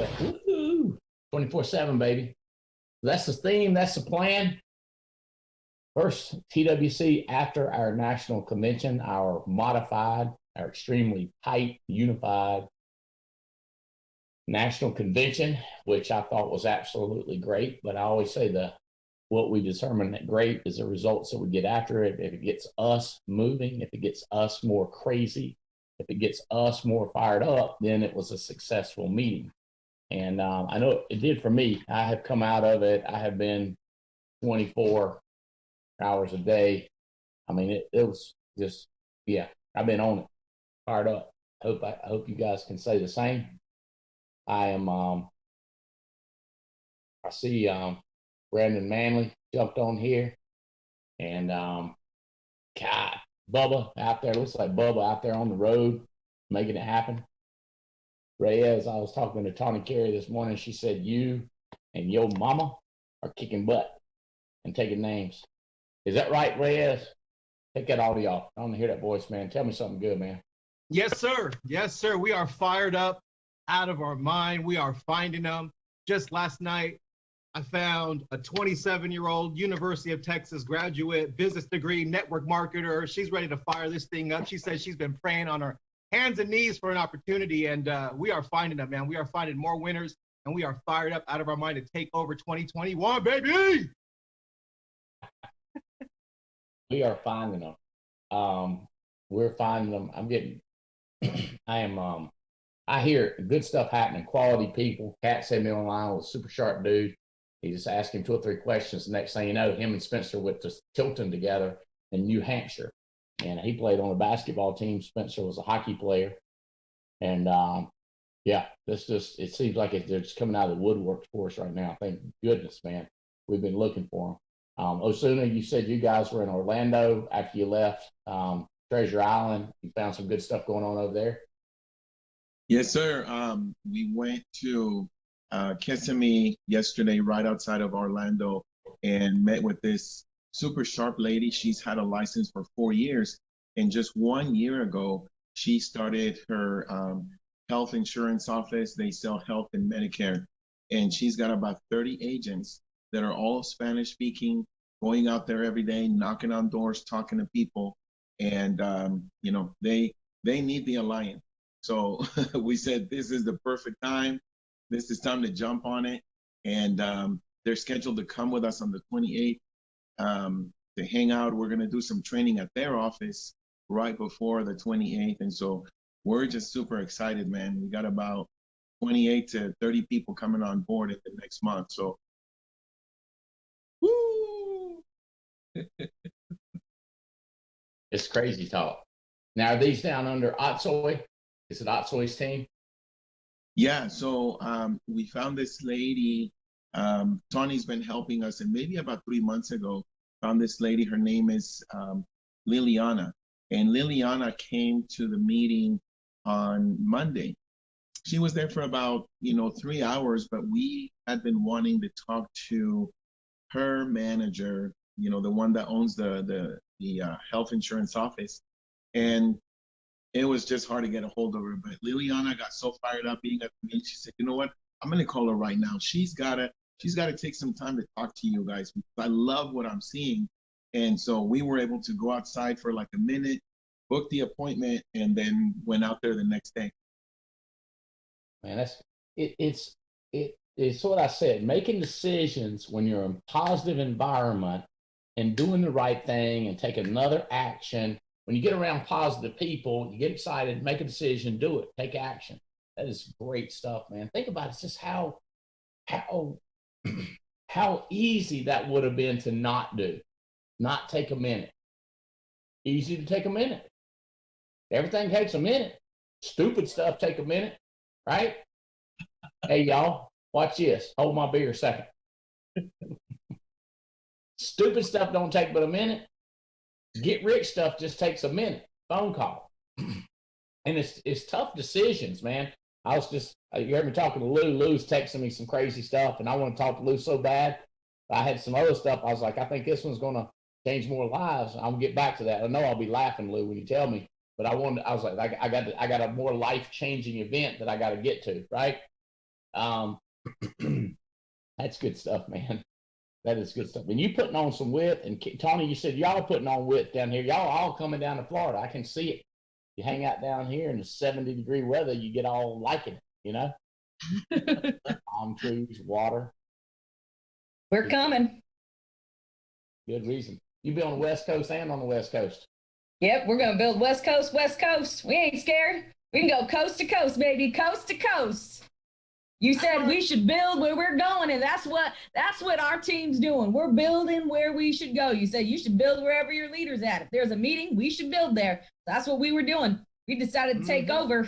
it. Woo-hoo. 24/7, baby. That's the theme. That's the plan. First TWC after our national convention, our modified, our extremely tight, unified national convention, which I thought was absolutely great. But I always say what we determine that great is the results that we get after it. If it gets us moving, if it gets us more crazy, if it gets us more fired up, then it was a successful meeting. And I know it did for me. I have come out of it. I have been 24 hours a day. I mean, it was just, yeah, I've been on it, fired up. I hope you guys can say the same. I am, I see Brandon Manley jumped on here, and God, Bubba out there, looks like Bubba out there on the road making it happen. Reyes, I was talking to Tawny Carey this morning. She said you and your mama are kicking butt and taking names. Is that right, Reyes? Take that audio off. I want to hear that voice, man. Tell me something good, man. Yes, sir. Yes, sir. We are fired up, out of our mind. We are finding them. Just last night, I found a 27-year-old University of Texas graduate, business degree, network marketer. She's ready to fire this thing up. She says she's been praying on her hands and knees for an opportunity, and we are finding them, man. We are finding more winners, and we are fired up, out of our mind to take over 2021, baby. We are finding them. We're finding them. I'm getting, I hear good stuff happening, quality people. Cat sent me online with a super sharp dude. He just asked him 2 or 3 questions. The next thing you know, him and Spencer went to Tilton together in New Hampshire. And he played on a basketball team. Spencer was a hockey player. And yeah, it seems like they're just coming out of the woodwork for us right now. Thank goodness, man. We've been looking for them. Osuna, you said you guys were in Orlando after you left Treasure Island. You found some good stuff going on over there. Yes, sir. We went to Kissimmee yesterday, right outside of Orlando, and met with this super sharp lady. She's had a license for 4 years, and just 1 year ago, she started her health insurance office. They sell health and Medicare, and she's got about 30 agents that are all Spanish speaking, going out there every day, knocking on doors, talking to people, and you know, they need the alliance. So we said this is the perfect time. This is time to jump on it, and they're scheduled to come with us on the 28th to hang out. We're gonna do some training at their office right before the 28th, and so we're just super excited, man. We got about 28 to 30 people coming on board in the next month. So, woo! It's crazy talk. Now, are these down under Otsoy? Is it Otsoy's team? Yeah, so we found this lady. Tony's been helping us, and maybe about 3 months ago, found this lady. Her name is Liliana. And Liliana came to the meeting on Monday. She was there for about 3 hours, but we had been wanting to talk to her manager, the one that owns the health insurance office, and it was just hard to get a hold of her. But Liliana got so fired up being at the meeting. She said, "You know what? I'm gonna call her right now. She's gotta take some time to talk to you guys because I love what I'm seeing." And so we were able to go outside for like a minute, book the appointment, and then went out there the next day. Man, it's what I said. Making decisions when you're in a positive environment and doing the right thing and take another action. When you get around positive people, you get excited, make a decision, do it, take action. That is great stuff, man. Think about it. It's just how easy that would have been to not do, not take a minute. Easy to take a minute. Everything takes a minute. Stupid stuff take a minute, right? Hey, y'all, watch this. Hold my beer a second. Stupid stuff don't take but a minute. Get rich stuff just takes a minute. Phone call. And it's tough decisions, man. You heard me talking to Lou. Lou's texting me some crazy stuff, and I want to talk to Lou so bad. I had some other stuff. I was like, I think this one's going to change more lives. I'll get back to that. I know I'll be laughing, Lou, when you tell me. But I was like, I got a more life-changing event that I got to get to, right? Um, that's good stuff, man. That is good stuff. And you putting on some width. And Tony, you said y'all putting on width down here. Y'all all coming down to Florida. I can see it. You hang out down here in the 70-degree weather, you get all liking it, palm trees, water. We're coming. Good reason. You be on the West Coast and on the West Coast. Yep, we're gonna build West Coast, West Coast. We ain't scared. We can go coast to coast, baby, coast to coast. You said we should build where we're going, and that's what our team's doing. We're building where we should go. You said you should build wherever your leader's at. If there's a meeting, we should build there. That's what we were doing. We decided to take over.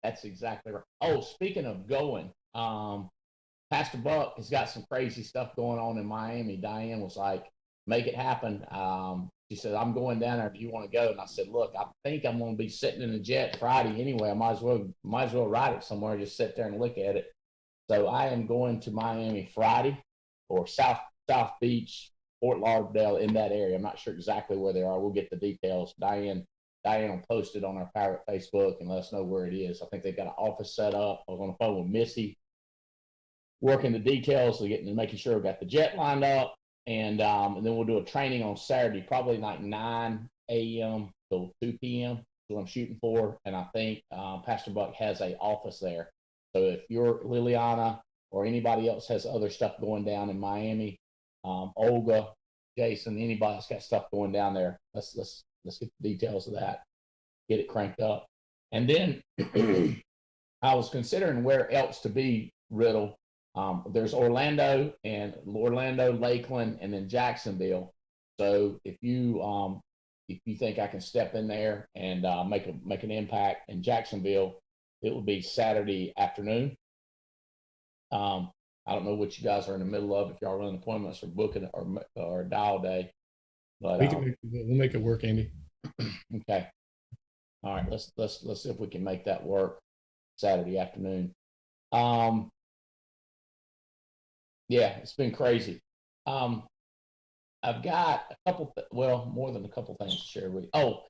That's exactly right. Oh, speaking of going, Pastor Buck has got some crazy stuff going on in Miami. Diane was like, make it happen. She said, I'm going down there. Do you want to go? And I said, look, I think I'm going to be sitting in the jet Friday anyway. I might as well ride it somewhere, just sit there and look at it. So I am going to Miami Friday, or South Beach, Fort Lauderdale, in that area. I'm not sure exactly where they are. We'll get the details. Diane will post it on our private Facebook and let us know where it is. I think they've got an office set up. I was on the phone with Missy, working the details, so making sure we got the jet lined up. And then we'll do a training on Saturday, probably like 9 a.m. till 2 p.m. That's what I'm shooting for. And I think Pastor Buck has an office there. So if you're Liliana or anybody else has other stuff going down in Miami, Olga, Jason, anybody that's got stuff going down there, let's get the details of that, get it cranked up. And then I was considering where else to be, Riddle. There's Orlando, Lakeland, and then Jacksonville. So if you think I can step in there and make an impact in Jacksonville, it will be Saturday afternoon. I don't know what you guys are in the middle of, if y'all running appointments or booking or dial day, but we'll make it work, Andy. Okay. All right. Let's see if we can make that work Saturday afternoon. Yeah, it's been crazy. I've got a couple, more than a couple things to share with you. Oh,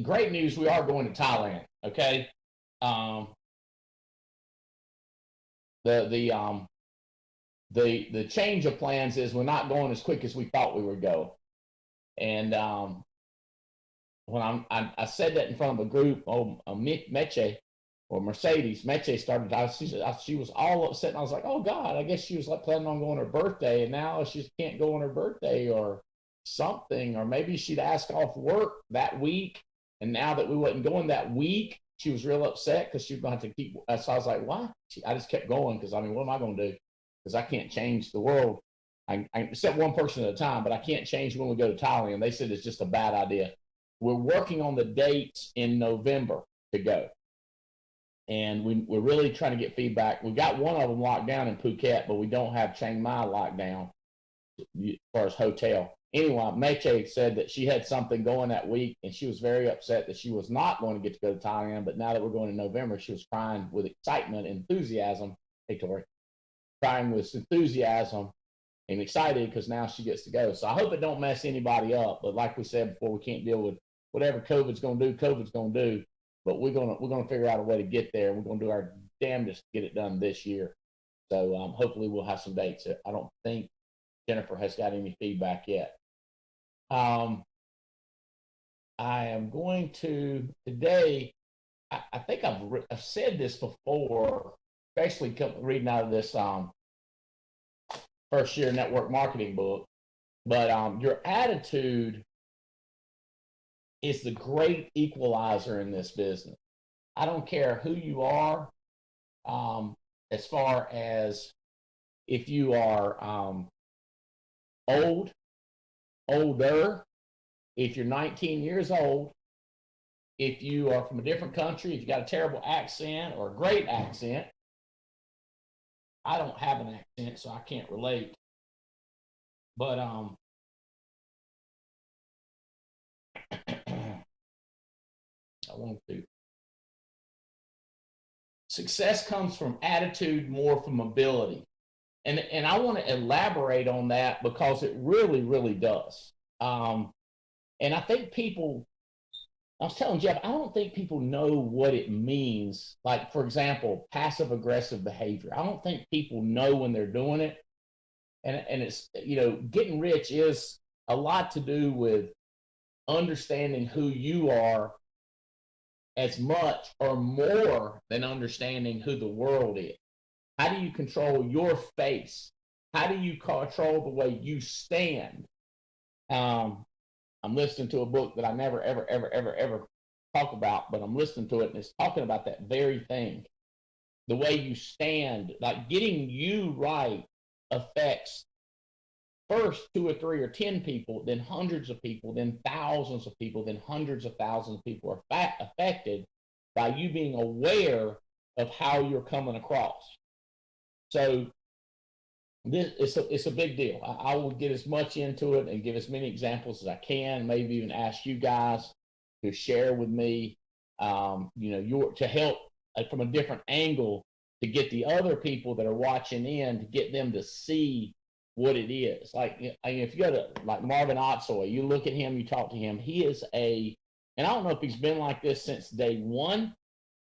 great news. We are going to Thailand. Okay. The change of plans is we're not going as quick as we thought we were going. And when I said that in front of a group, Meche or Mercedes started, she was all upset, and I was like, oh God, I guess she was like planning on going her birthday, and now she just can't go on her birthday or something, or maybe she'd ask off work that week, and now that we wasn't going that week, she was real upset because she was going to have to keep. So I was like, why? I just kept going because, what am I going to do? Because I can't change the world. I except one person at a time, but I can't change when we go to Thailand. They said it's just a bad idea. We're working on the dates in November to go. And we're really trying to get feedback. We got one of them locked down in Phuket, but we don't have Chiang Mai locked down as far as hotel. Anyway, Meche said that she had something going that week, and she was very upset that she was not going to get to go to Thailand. But now that we're going in November, she was crying with excitement and enthusiasm. Hey, Tori. Crying with enthusiasm and excited because now she gets to go. So I hope it don't mess anybody up. But like we said before, we can't deal with whatever COVID's going to do. But we're gonna figure out a way to get there. We're gonna do our damnedest to get it done this year. So hopefully we'll have some dates. I don't think Jennifer has got any feedback yet. I am going to today. I think I've said this before, especially reading out of this first year network marketing book. But your attitude is the great equalizer in this business. I don't care who you are, as far as if you are older, if you're 19 years old, if you are from a different country, if you got a terrible accent or a great accent. I don't have an accent, so I can't relate. But I want to. Success comes from attitude more from ability. And I want to elaborate on that because it really, really does. And I think people I was telling Jeff, I don't think people know what it means. Like, for example, passive aggressive behavior. I don't think people know when they're doing it. And it's, getting rich is a lot to do with understanding who you are as much or more than understanding who the world is. How do you control your face? How do you control the way you stand? I'm listening to a book that I never, ever, ever, ever, ever talk about, but I'm listening to it, and it's talking about that very thing. The way you stand, like getting you right, affects first 2 or 3 or 10 people, then hundreds of people, then thousands of people, then hundreds of thousands of people are affected by you being aware of how you're coming across. So it's a big deal. I will get as much into it and give as many examples as I can, maybe even ask you guys to share with me, to help from a different angle to get the other people that are watching in, to get them to see what it is. Like, if you go to like Marvin Otsoy, you look at him, you talk to him, he is and I don't know if he's been like this since day one,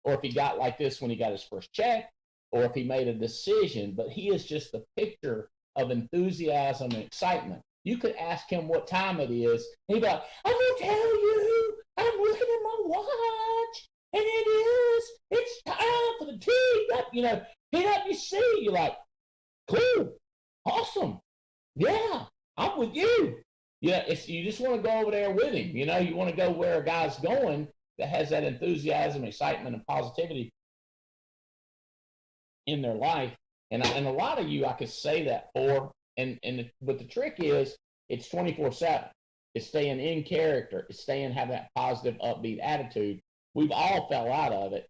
or if he got like this when he got his first check, or if he made a decision, but he is just the picture of enthusiasm and excitement. You could ask him what time it is, and he'd be like, I'm going to tell you, I'm looking at my watch, and it's time for the tea. Get up, you see, you're like, cool, awesome, yeah, I'm with you. Yeah, you just want to go over there with him. You want to go where a guy's going that has that enthusiasm, excitement, and positivity in their life. And a lot of you I could say that for, but the trick is it's 24/7. It's staying in character. It's have that positive, upbeat attitude. We've all fell out of it.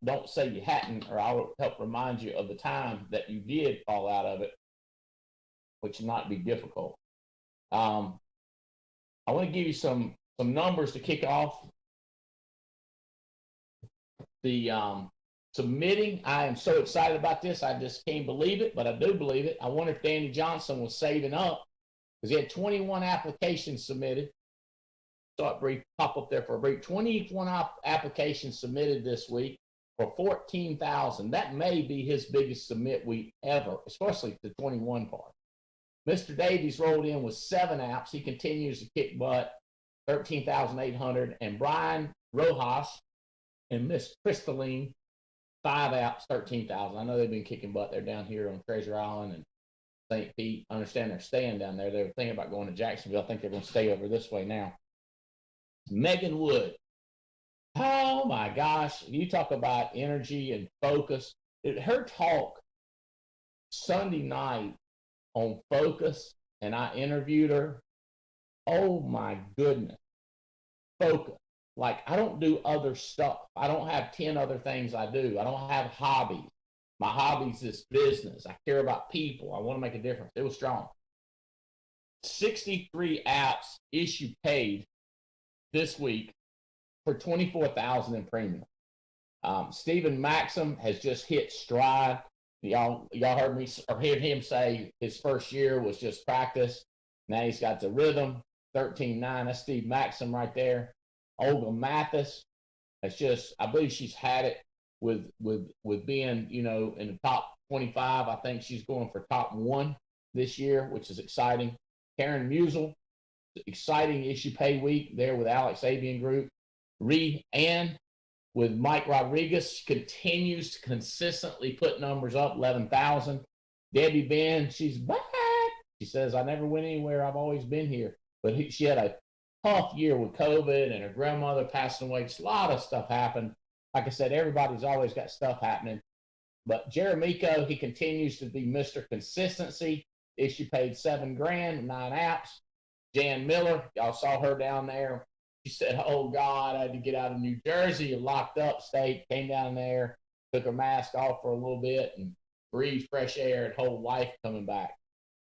Don't say you hadn't, or I'll help remind you of the time that you did fall out of it, which might be difficult. I want to give you some numbers to kick off the submitting. I am so excited about this. I just can't believe it, but I do believe it. I wonder if Danny Johnson was saving up, because he had 21 applications submitted. Saw it brief pop up there for a brief. 21 applications submitted this week for $14,000. That may be his biggest submit week ever, especially the 21 part. Mr. Davies rolled in with 7 apps. He continues to kick butt, 13,800. And Brian Rojas and Miss Crystalline, 5 apps, 13,000. I know they've been kicking butt. They're down here on Treasure Island and St. Pete. I understand they're staying down there. They were thinking about going to Jacksonville. I think they're going to stay over this way now. Megan Wood. Oh my gosh. You talk about energy and focus. Her talk Sunday night on Focus, and I interviewed her. Oh my goodness. Focus. Like, I don't do other stuff. I don't have 10 other things I do. I don't have hobbies. My hobbies is business. I care about people. I want to make a difference. It was strong. 63 apps issue paid this week for $24,000 in premium. Stephen Maxim has just hit stride. Y'all heard me or heard him say his first year was just practice. Now he's got the rhythm. 13.9. That's Steve Maxim right there. Olga Mathis. It's just, I believe she's had it with being, in the top 25. I think she's going for top 1 this year, which is exciting. Karen Musel, exciting issue pay week there with Alex Avian Group. Ann with Mike Rodriguez continues to consistently put numbers up, 11,000. Debbie Ben, she's back. She says, I never went anywhere. I've always been here. But she had a tough year with COVID and her grandmother passing away. Just a lot of stuff happened. Like I said, everybody's always got stuff happening. But Jeremico, he continues to be Mr. Consistency. Issue paid $7,000, 9 apps. Jan Miller, y'all saw her down there. She said, oh God, I had to get out of New Jersey, locked up state, came down there, took her mask off for a little bit and breathed fresh air, and whole life coming back.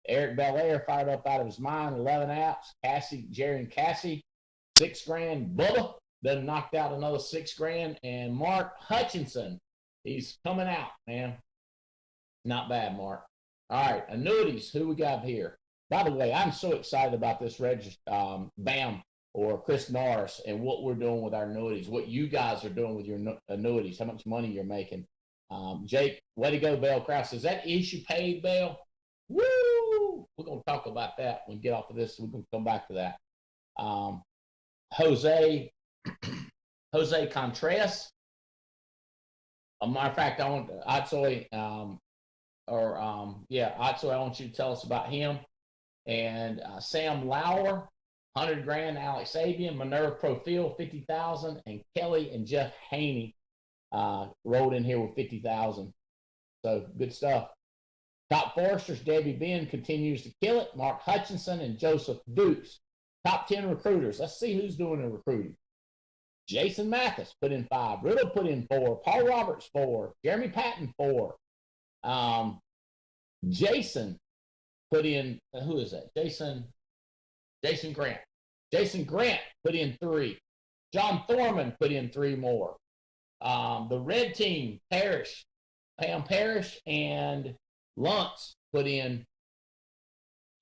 Eric Belair fired up out of his mind, 11 apps. Jerry and Cassie, $6,000. Bubba then knocked out another $6,000. And Mark Hutchinson, he's coming out, man. Not bad, Mark. All right, annuities, who we got here? By the way, I'm so excited about this BAM or Chris Norris and what we're doing with our annuities, what you guys are doing with your annuities, how much money you're making. Jake, way to go, Bell Krause. Is that issue paid, Bell? Woo! We're going to talk about that when we get off of this. We're going to come back to that. Jose Contreras. A matter of fact, I want Atsoy, Atsoy, I want you to tell us about him. And Sam Lauer, 100 grand. Alex Sabian, Minerva Profil, 50,000, and Kelly and Jeff Haney rolled in here with 50,000. So good stuff. Top Foresters, Debbie Ben continues to kill it. Mark Hutchinson and Joseph Dukes. Top 10 recruiters. Let's see who's doing the recruiting. Jason Mathis put in 5. Riddle put in 4. Paul Roberts 4. Jeremy Patton 4. Jason put in, who is that? Jason Grant. Jason Grant put in 3. John Thorman put in 3 more. The red team, Pam Parrish and Luntz put in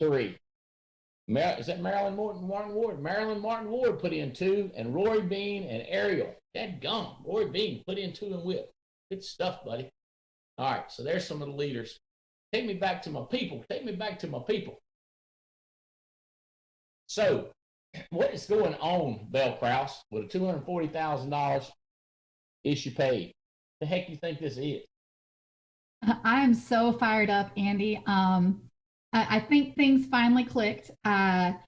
3. Is that Marilyn Martin Ward? Marilyn Martin Ward put in 2, and Roy Bean and Ariel. Dadgum. Roy Bean put in 2 and whip. Good stuff, buddy. All right, so there's some of the leaders. Take me back to my people. Take me back to my people. So, what is going on, Bell Krause, with a $240,000 issue paid? The heck you think this is? I am so fired up, Andy. I think things finally clicked. BAM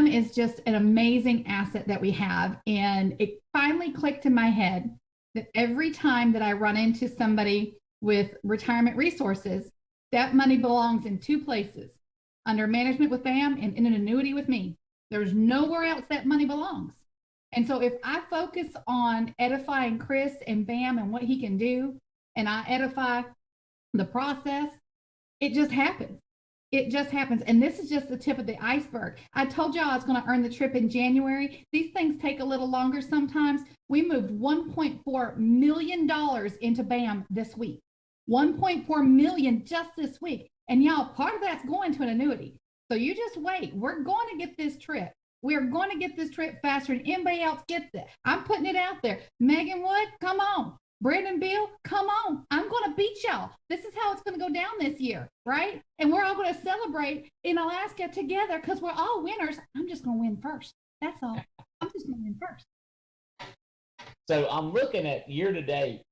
is just an amazing asset that we have. And it finally clicked in my head that every time that I run into somebody with retirement resources, that money belongs in 2 places, under management with BAM and in an annuity with me. There's nowhere else that money belongs. And so if I focus on edifying Chris and BAM and what he can do, and I edify the process, it just happens. It just happens. And this is just the tip of the iceberg. I told y'all I was going to earn the trip in January. These things take a little longer sometimes. We moved $1.4 million into BAM this week. 1.4 million just this week. And y'all, part of that's going to an annuity. So you just wait. We're going to get this trip. We're going to get this trip faster than anybody else gets it. I'm putting it out there. Megan Wood, come on. Brandon Bill, come on. I'm going to beat y'all. This is how it's going to go down this year, right? And we're all going to celebrate in Alaska together because we're all winners. I'm just going to win first. That's all. I'm just going to win first. So I'm looking at year to date.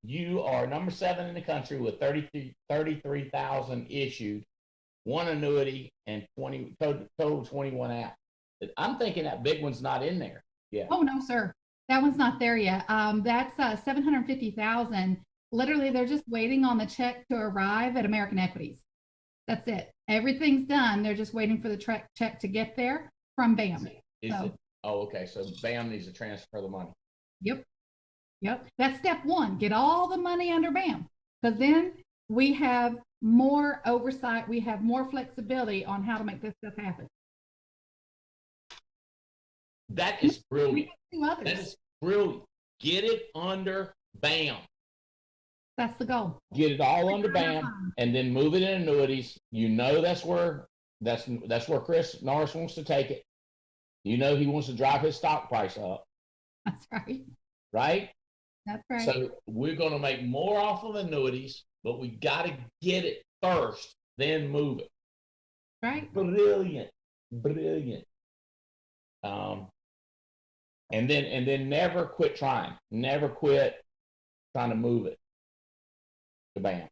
You are number 7 in the country with 33,000 issued, 1 annuity, and total 21 out. I'm thinking that big one's not in there. Yeah. Oh, no, sir. That one's not there yet. That's 750,000. Literally, they're just waiting on the check to arrive at American Equities. That's it. Everything's done. They're just waiting for the check to get there from BAM. Oh, okay. So BAM needs to transfer the money. Yep. That's step 1. Get all the money under BAM, because then we have more oversight. We have more flexibility on how to make this stuff happen. That is brilliant. That is brilliant. Get it under BAM. That's the goal. Get it all under BAM, and then move it in annuities. You know that's where Chris Norris wants to take it. You know he wants to drive his stock price up. That's right. Right? That's right. So we're going to make more off of annuities, but we got to get it first, then move it. Right. Brilliant. And then never quit trying. Never quit trying to move it to BAM.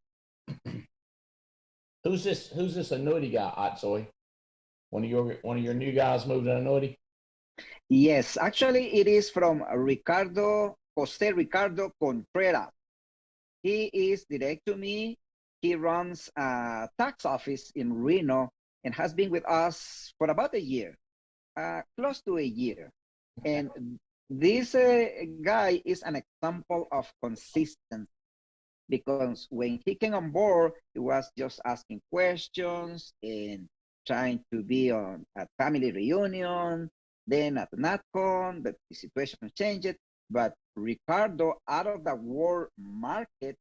Who's this annuity guy, Atsoy? One of your new guys moved an annuity? Yes, actually it is from Jose Ricardo Contreras. He is direct to me. He runs a tax office in Reno and has been with us for about a year, close to a year. And this guy is an example of consistency, because when he came on board, he was just asking questions and trying to be on a family reunion, then at NatCon, but the situation changed. But Ricardo, out of the world market,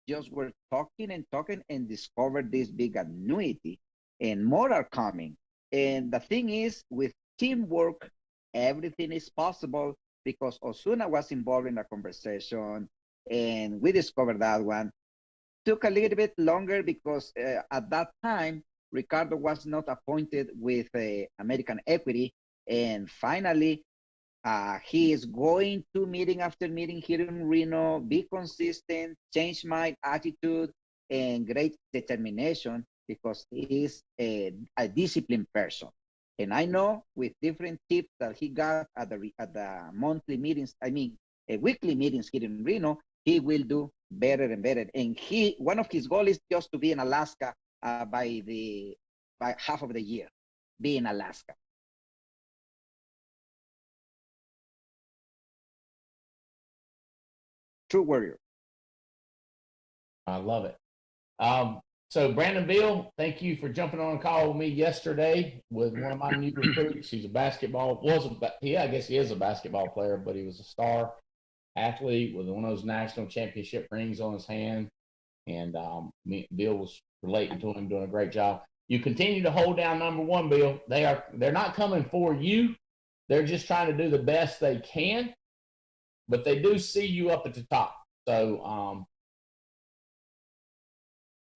just were talking and discovered this big annuity, and more are coming. And the thing is, with teamwork, everything is possible because Osuna was involved in the conversation and we discovered that one. Took a little bit longer because at that time, Ricardo was not appointed with American Equity. And finally, he is going to meeting after meeting here in Reno, be consistent, change my attitude, and great determination because he is a disciplined person. And I know with different tips that he got at the monthly meetings, weekly meetings here in Reno, he will do better and better. And one of his goals is just to be in Alaska by half of the year, be in Alaska. True warrior. I love it. So Brandon Bill, thank you for jumping on a call with me yesterday with one of my new recruits. He's I guess he is a basketball player, but he was a star athlete with one of those national championship rings on his hand. And Bill was relating to him, doing a great job. You continue to hold down number one, Bill. They're not coming for you. They're just trying to do the best they can, but they do see you up at the top. So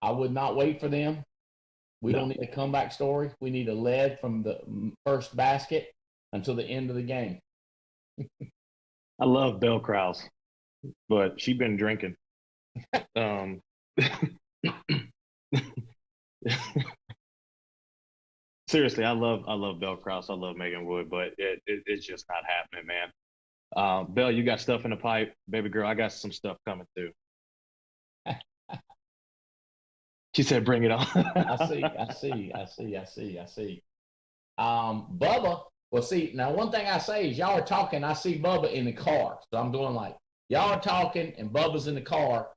I would not wait for them. We don't need a comeback story. We need a lead from the first basket until the end of the game. I love Belle Krause, but she been drinking. Seriously, I love Belle Krause. I love Megan Wood, but it's just not happening, man. Belle, you got stuff in the pipe. Baby girl, I got some stuff coming too. She said, bring it on. I see. Bubba, well, see, now one thing I say is y'all are talking, I see Bubba in the car. So I'm doing like, y'all are talking and Bubba's in the car.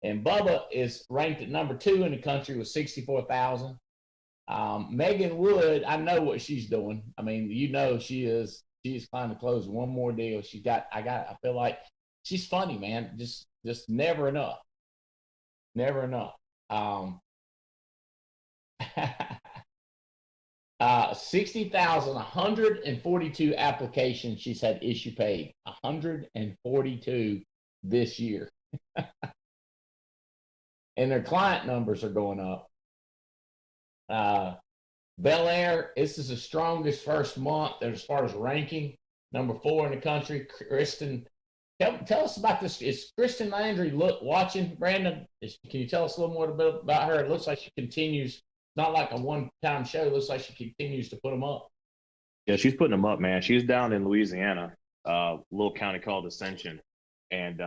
And Bubba is ranked at number 2 in the country with 64,000. Megan Wood, I know what she's doing. I mean, she's trying to close one more deal. I feel like she's funny, man. Just never enough. Never enough. 60,142 applications she's had issue paid. 142 this year. And their client numbers are going up. Bel Air, this is the strongest first month as far as ranking. Number 4 in the country. Kristen, tell us about this. Is Kristen Landry watching, Brandon? Can you tell us a little more about her? It looks like she continues, not like a one-time show. It looks like she continues to put them up. Yeah, she's putting them up, man. She's down in Louisiana, a little county called Ascension. And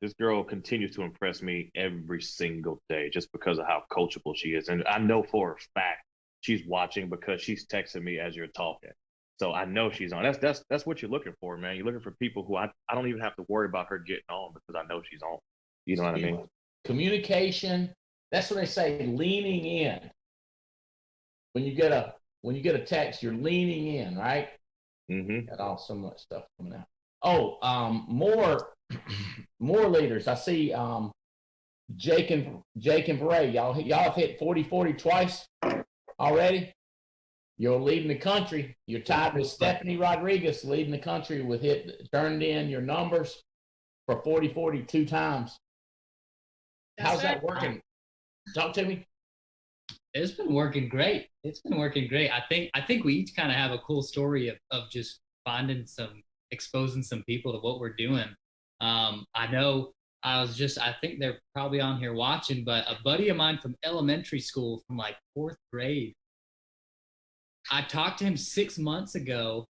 this girl continues to impress me every single day just because of how coachable she is. And I know for a fact she's watching because she's texting me as you're talking. So I know she's on. That's what you're looking for, man. You're looking for people who I don't even have to worry about her getting on because I know she's on. You know what I mean? Communication. That's what they say, leaning in. When you get a text, you're leaning in, right? Mm-hmm. Got so much stuff coming out. Oh, more leaders. I see Jake and Bray. Y'all have hit 40-40 twice already. You're leading the country. You're tied with Stephanie Rodriguez, leading the country with turned in your numbers for 40-40 2 times. How's that working? Talk to me. It's been working great. I think we each kind of have a cool story of just exposing some people to what we're doing. I know I think they're probably on here watching, but a buddy of mine from elementary school from like 4th grade, I talked to him 6 months ago,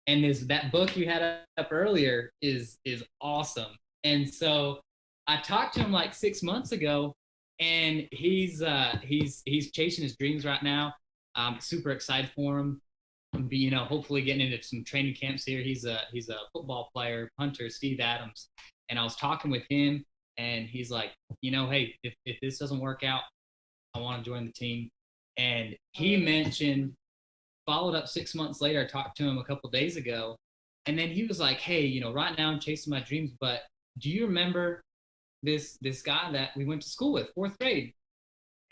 and that book you had up earlier is awesome. And so I talked to him like 6 months ago, and he's chasing his dreams right now. I'm super excited for him. Hopefully getting into some training camps here. He's a football player, punter, Steve Adams. And I was talking with him, and he's like, hey, if this doesn't work out, I want to join the team. And he followed up 6 months later. I talked to him a couple of days ago, and then he was like, hey, right now I'm chasing my dreams, but do you remember this guy that we went to school with, 4th grade?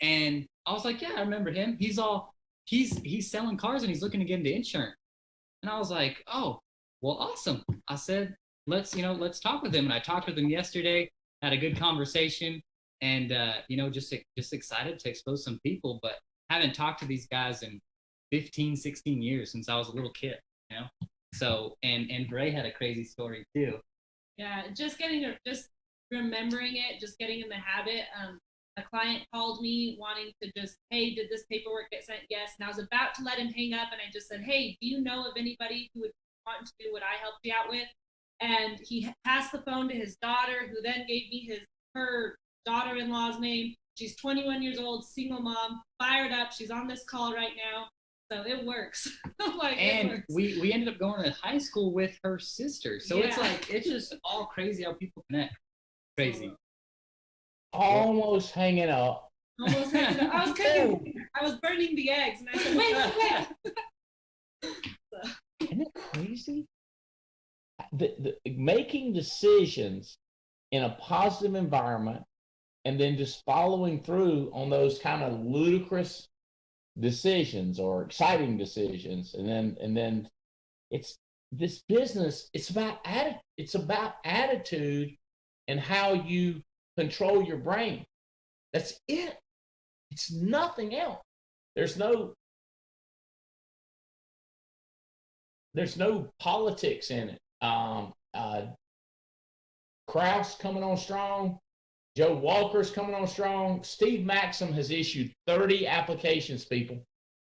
And I was like, yeah, I remember him. He's selling cars and he's looking to get into insurance. And I was like, oh, well, awesome. I said, let's talk with him. And I talked with him yesterday, had a good conversation, and just excited to expose some people, but haven't talked to these guys in 15, 16 years since I was a little kid, So, and Bray had a crazy story too. Yeah, just remembering it, just getting in the habit. A client called me wanting to hey, did this paperwork get sent? Yes. And I was about to let him hang up, and I just said, hey, do you know of anybody who would want to do what I helped you out with? And he passed the phone to his daughter, who then gave me her daughter-in-law's name. She's 21 years old, single mom, fired up. She's on this call right now. So it works. It works. We ended up going to high school with her sister. So it's just all crazy how people connect. Crazy. Almost hanging up. Almost hanging up. I was burning the eggs, and I said, wait. Isn't it crazy? The making decisions in a positive environment and then just following through on those kind of ludicrous decisions or exciting decisions, and then it's this business. It's about attitude and how you control your brain. That's it. It's nothing else. There's no politics in it. Kraus coming on strong. Joe Walker's coming on strong. Steve Maxim has issued 30 applications, people.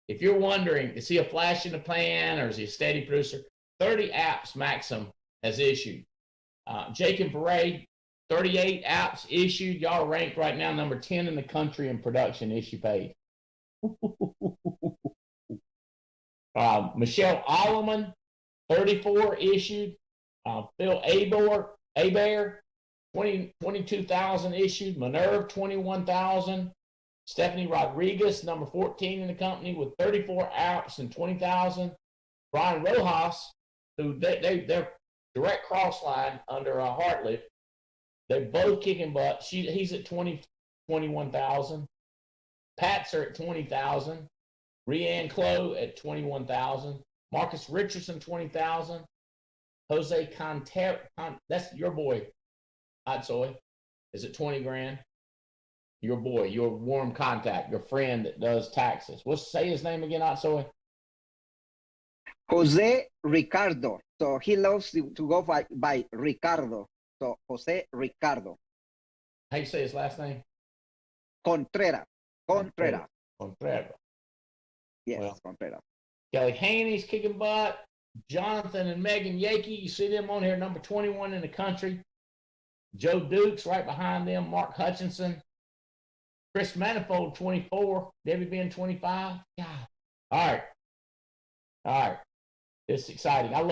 If you're wondering, is he a flash in the pan or is he a steady producer? 30 apps Maxim has issued. Jake and Beret, 38 apps issued. Y'all are ranked right now number 10 in the country in production issue paid. Michelle Alleman, 34 issued. Phil Aber, 22,000 issued. Minerve, 21,000. Stephanie Rodriguez, number 14 in the company with 34 apps and 20,000. Brian Rojas, who they're direct cross line under Hartley. They're both kicking butt. He's at 21,000. Pats are at 20,000. Rianne Clough at 21,000. Marcus Richardson, 20,000. Jose Conter, that's your boy, Atsoy, is at 20 grand. Your boy, your warm contact, your friend that does taxes. Say his name again, Atsoy? Jose Ricardo. So he loves to go by Ricardo. So Jose Ricardo. How you say his last name? Contreras. Contreras. Yes, well, Contreras. Kelly Haney's kicking butt. Jonathan and Megan Yakey, you see them on here, number 21 in the country. Joe Dukes right behind them. Mark Hutchinson. Chris Manifold, 24. Debbie Ben, 25. God. All right. It's exciting. I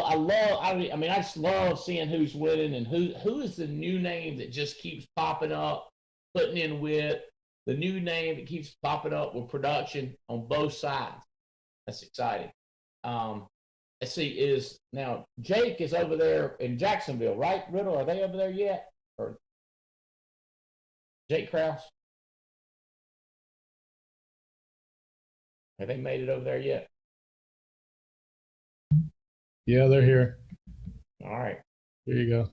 just love seeing who's winning and who is the new name that just keeps popping up, putting in with the new name that keeps popping up with production on both sides. That's exciting. Let's see, now Jake is over there in Jacksonville, right? Riddle, are they over there yet? Or Jake Krause? Have they made it over there yet? Yeah, they're here. All right. Here you go.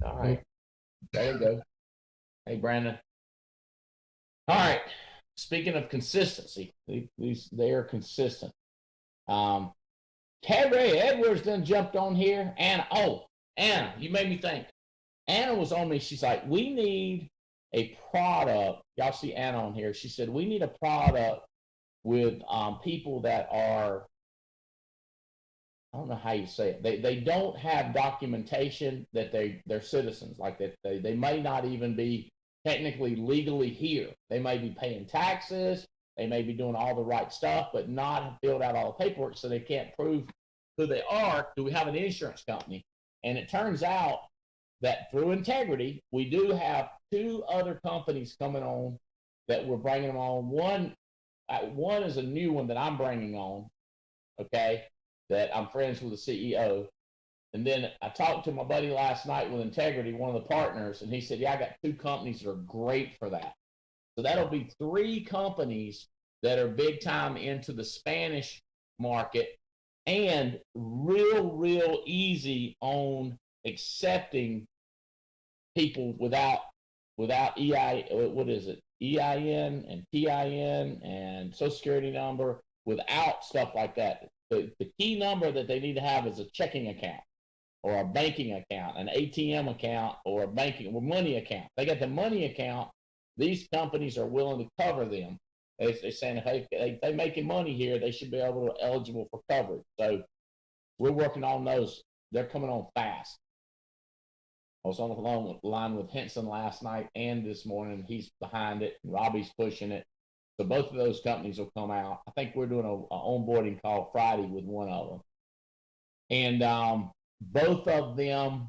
All right. There you go. Hey, Brandon. All right. Speaking of consistency, they are consistent. Ray Edwards then jumped on here. Anna, you made me think. Anna was on me. She's like, we need a product. Y'all see Anna on here. She said, we need a product with people that are, I don't know how you say it. They don't have documentation that they're citizens, like that they may not even be technically legally here. They may be paying taxes. They may be doing all the right stuff, but not have filled out all the paperwork, so they can't prove who they are. Do we have an insurance company? And it turns out that through Integrity, we do have 2 other companies coming on that we're bringing them on. One is a new one that I'm bringing on, okay, that I'm friends with the CEO. And then I talked to my buddy last night with Integrity, one of the partners, and he said, yeah, I got 2 companies that are great for that. So that'll be 3 companies that are big time into the Spanish market and real easy on accepting people without EIN and TIN and social security number, without stuff like that. The key number that they need to have is a checking account or a banking account, an ATM account or a banking or money account. They got the money account. These companies are willing to cover them. They're saying if they're making money here, they should be eligible for coverage. So we're working on those. They're coming on fast. I was on the line with Henson last night and this morning. He's behind it. Robbie's pushing it. So both of those companies will come out. I think we're doing an onboarding call Friday with one of them. And both of them,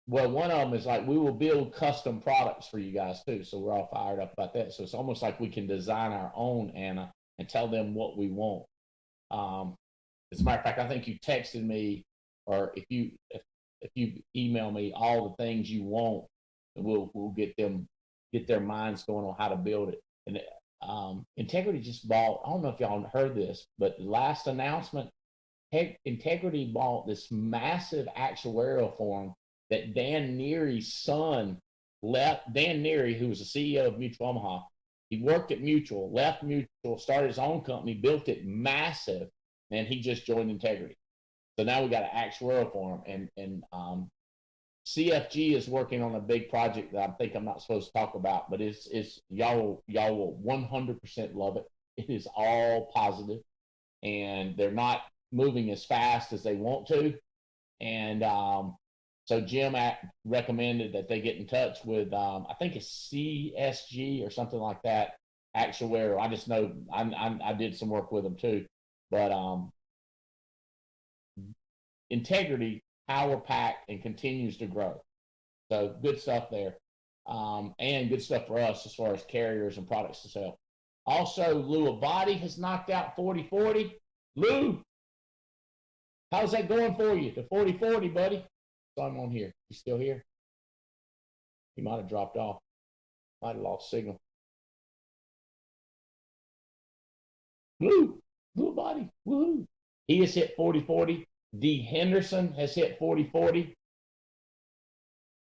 well, one of them is like, we will build custom products for you guys too. So we're all fired up about that. So it's almost like we can design our own, Anna, and tell them what we want. As a matter of fact, I think you texted me, or if you email me all the things you want, we'll get their minds going on how to build it. And Integrity just bought, I don't know if y'all heard this, but the last announcement, Integrity bought this massive actuarial firm that Dan Neary's son left. Dan Neary, who was the CEO of Mutual Omaha, he worked at Mutual, left Mutual, started his own company, built it massive, and he just joined Integrity. So now we got an actuarial firm, and CFG is working on a big project that I think I'm not supposed to talk about, but it's y'all will 100% love it. It is all positive, and they're not moving as fast as they want to. And so Jim recommended that they get in touch with, I think it's CSG or something like that, actuarial. I just know I did some work with them too. But Integrity, power packed, and continues to grow. So good stuff there. And good stuff for us as far as carriers and products to sell. Also, Lou Abadi has knocked out 40/40. Lou, how's that going for you? The 40/40, buddy. So I'm on here. You still here? He might have dropped off. Might have lost signal. Lou Abadi. Woohoo. He has hit 40/40. D. Henderson has hit 40/40.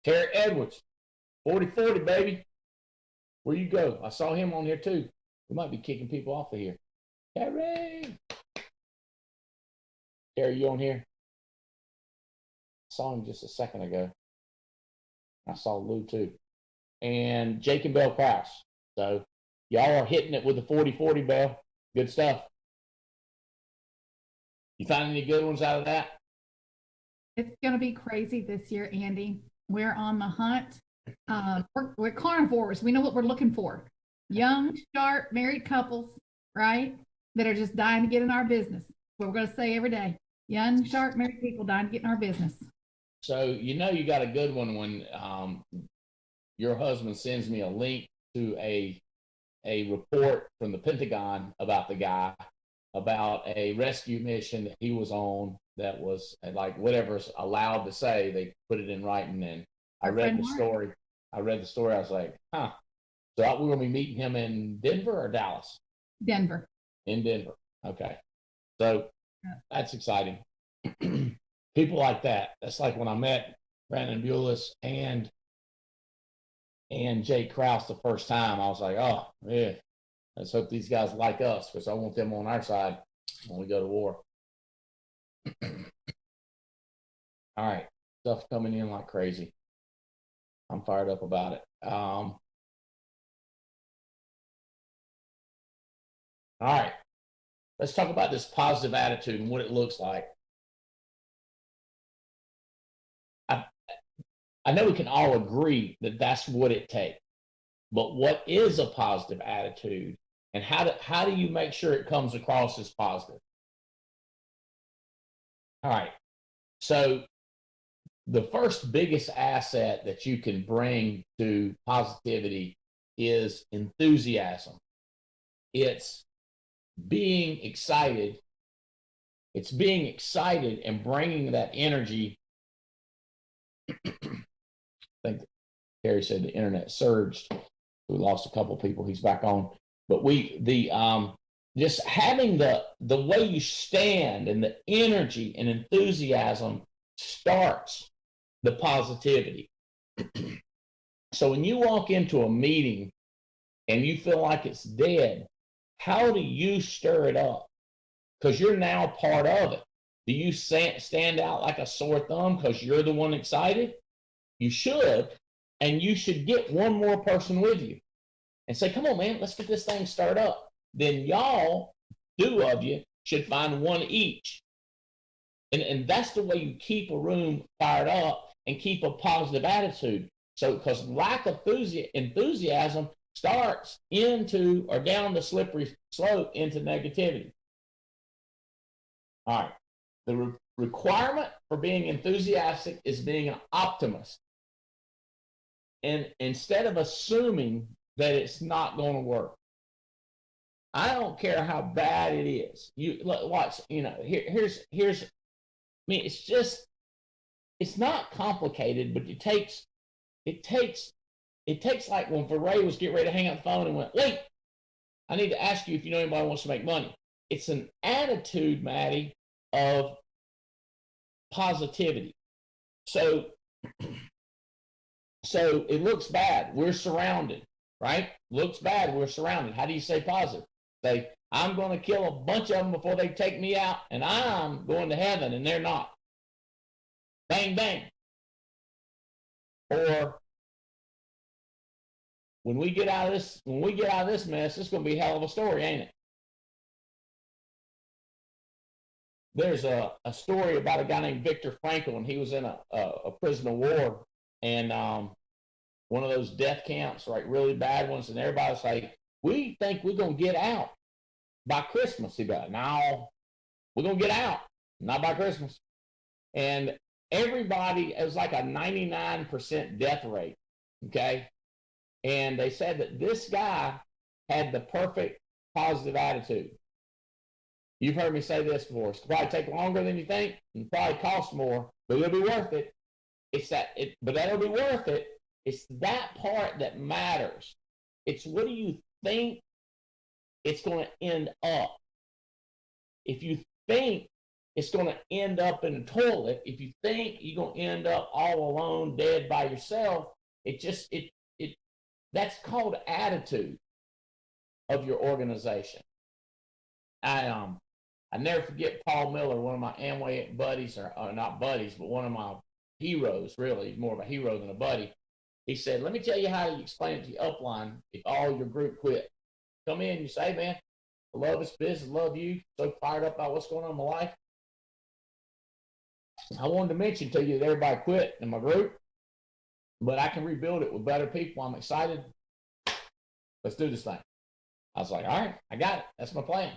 Terry Edwards, 40/40, baby. Where you go? I saw him on here too. We might be kicking people off of here. Terry, you on here? I saw him just a second ago. I saw Lou too. And Jake and Bell Kraus. So y'all are hitting it with the 40/40, Bell. Good stuff. You find any good ones out of that? It's going to be crazy this year, Andy. We're on the hunt. We're carnivores. We know what we're looking for. Young, sharp, married couples, right? That are just dying to get in our business. What we're going to say every day. Young, sharp, married people dying to get in our business. So you know you got a good one when your husband sends me a link to a report from the Pentagon about the guy, about a rescue mission that he was on that was like whatever's allowed to say, they put it in writing. And I read the story. I was like, huh. So we're going to be meeting him in Denver or Dallas? Denver. In Denver. Okay. So that's exciting. People like that. That's like when I met Brandon Bulis and Jake Krause the first time. I was like, oh, yeah. Let's hope these guys like us, because I want them on our side when we go to war. All right. Stuff coming in like crazy. I'm fired up about it. All right. Let's talk about this positive attitude and what it looks like. I know we can all agree that that's what it takes. But what is a positive attitude, and how do you make sure it comes across as positive? All right. So the first biggest asset that you can bring to positivity is enthusiasm. It's being excited. It's being excited and bringing that energy. I think Terry said the internet surged. We lost a couple people. He's back on. But just having the way you stand and the energy and enthusiasm starts the positivity. So when you walk into a meeting and you feel like it's dead, how do you stir it up? Because you're now part of it. Do you stand out like a sore thumb because you're the one excited? You should, and you should get one more person with you and say, come on, man, let's get this thing started up. Then y'all, two of you, should find one each. And that's the way you keep a room fired up and keep a positive attitude. So, because lack of enthusiasm starts into or down the slippery slope into negativity. All right. The requirement for being enthusiastic is being an optimist. And instead of assuming that it's not going to work. I don't care how bad it is. You watch, here's I mean, it's not complicated, but it takes like when Ray was getting ready to hang up the phone and went, wait, I need to ask you if you know anybody who wants to make money. It's an attitude, Maddie, of positivity. So it looks bad. We're surrounded, right? Looks bad. We're surrounded. How do you say positive? Say, I'm going to kill a bunch of them before they take me out, and I'm going to heaven, and they're not. Bang, bang. Or when we get out of this mess, it's going to be a hell of a story, ain't it? There's a story about a guy named Viktor Frankl, and he was in a prison of war, and one of those death camps, like really bad ones, and everybody's like, we think we're going to get out by Christmas. He goes, no, we're going to get out, not by Christmas. And everybody, it was like a 99% death rate, okay? And they said that this guy had the perfect positive attitude. You've heard me say this before. It's probably take longer than you think and probably cost more, but it'll be worth it. But that'll be worth it. It's that part that matters. It's what do you think it's going to end up? If you think it's going to end up in the toilet, if you think you're going to end up all alone, dead by yourself, that's called attitude of your organization. I never forget Paul Miller, one of my Amway buddies, or not buddies, but one of my heroes, really, more of a hero than a buddy. He said, let me tell you how you explain it to your upline if all your group quit. Come in, you say, man, I love this business, love you, so fired up about what's going on in my life. I wanted to mention to you that everybody quit in my group, but I can rebuild it with better people. I'm excited. Let's do this thing. I was like, all right, I got it. That's my plan.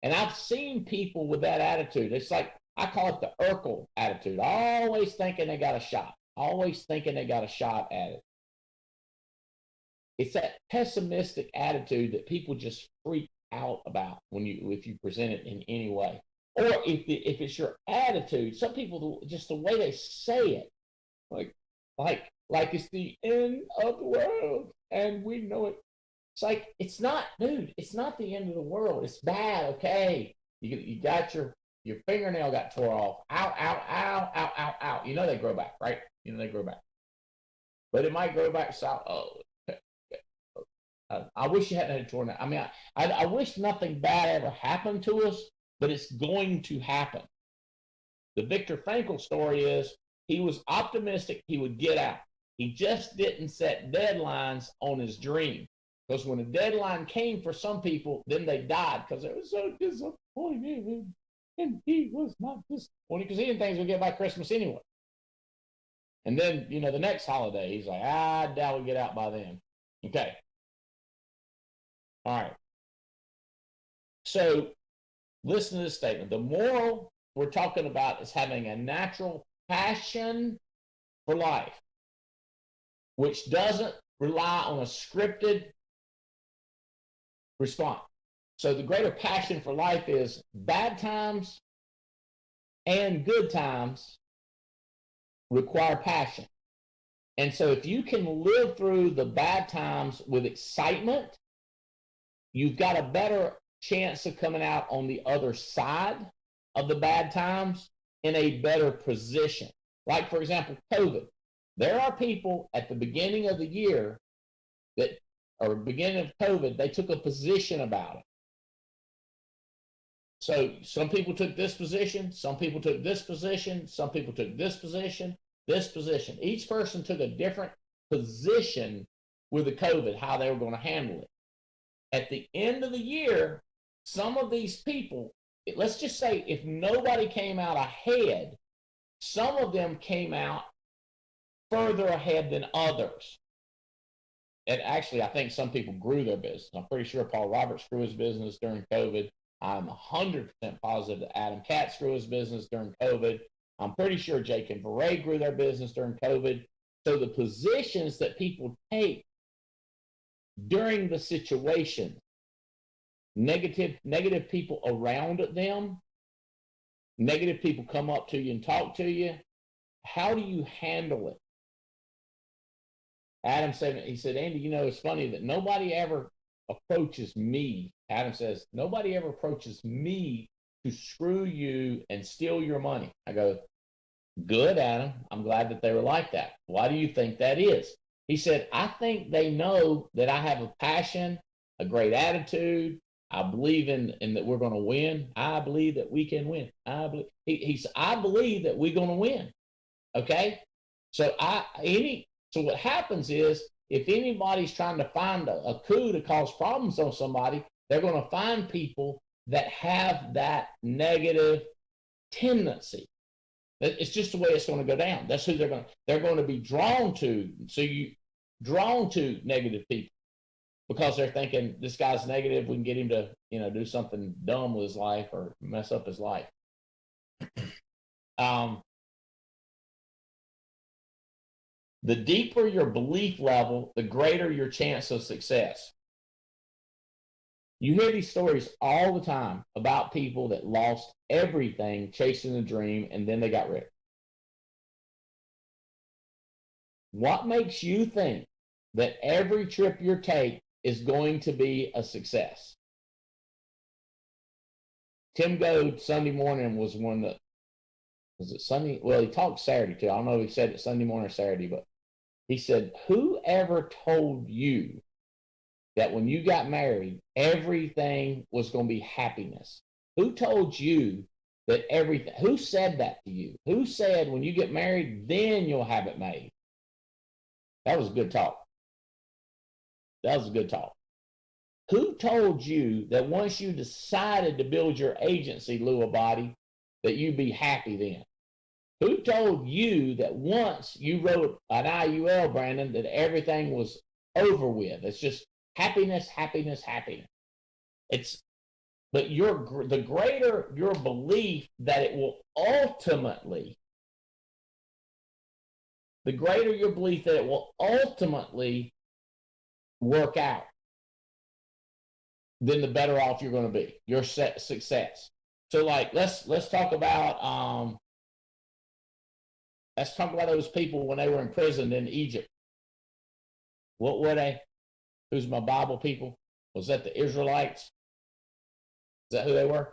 And I've seen people with that attitude. It's like, I call it the Urkel attitude. Always thinking they got a shot. Always thinking they got a shot at it. It's that pessimistic attitude that people just freak out about if you present it in any way. Or if it's your attitude, some people, just the way they say it, like it's the end of the world and we know it. It's like, it's not, dude, it's not the end of the world. It's bad, okay? You got your fingernail got tore off. Ow, ow, ow, ow, ow, ow. You know they grow back, right? You know they grow back. But it might grow back south. Oh, okay. I wish you hadn't had a tornado. I mean, I wish nothing bad ever happened to us, but it's going to happen. The Viktor Frankl story is he was optimistic he would get out. He just didn't set deadlines on his dream. Because when a deadline came for some people, then they died because they were so disappointed. And he was not disappointed because he didn't think he was going to get by Christmas anyway. And then, the next holiday, he's like, I doubt we'll get out by then. Okay. All right. So listen to this statement. The moral we're talking about is having a natural passion for life, which doesn't rely on a scripted response. So the greater passion for life is bad times and good times require passion. And so if you can live through the bad times with excitement, you've got a better chance of coming out on the other side of the bad times in a better position. Like, for example, COVID. There are people at the beginning of the year that, or beginning of COVID, they took a position about it. So some people took this position, some people took this position, some people took this position, this position. Each person took a different position with the COVID, how they were going to handle it. At the end of the year, some of these people, let's just say if nobody came out ahead, some of them came out further ahead than others. And actually, I think some people grew their business. I'm pretty sure Paul Roberts grew his business during COVID. I'm 100% positive that Adam Katz grew his business during COVID. I'm pretty sure Jake and Beret grew their business during COVID. So the positions that people take during the situation, negative people around them, negative people come up to you and talk to you, how do you handle it? Adam said, he said, Andy, you know, it's funny that nobody ever approaches me. Adam says, nobody ever approaches me to screw you and steal your money. I go, good, Adam. I'm glad that they were like that. Why do you think that is? He said, I think they know that I have a passion, a great attitude. I believe in that we're going to win. I believe that we can win. I believe I believe that we're going to win. Okay? So what happens is, if anybody's trying to find a coup to cause problems on somebody, they're going to find people that have that negative tendency. It's just the way it's going to go down. That's who they're going to be drawn to. So you drawn to negative people because they're thinking this guy's negative. We can get him to, do something dumb with his life or mess up his life. The deeper your belief level, the greater your chance of success. You hear these stories all the time about people that lost everything chasing a dream and then they got rich. What makes you think that every trip you take is going to be a success? Tim Goad Sunday morning was one that, was it Sunday? Well, he talked Saturday too. I don't know if he said it Sunday morning or Saturday, but he said, whoever told you that when you got married, everything was going to be happiness? Who told you that everything? Who said that to you? Who said when you get married, then you'll have it made? That was a good talk. That was a good talk. Who told you that once you decided to build your agency, Lua Body, that you'd be happy then? Who told you that once you wrote an IUL, Brandon, that everything was over with? It's just happiness, happiness, happiness. But the greater your belief that it will ultimately, work out, then the better off you're going to be. Your success. So, like, let's talk about those people when they were imprisoned in Egypt. What were they? Who's my Bible people? Was that the Israelites? Is that who they were?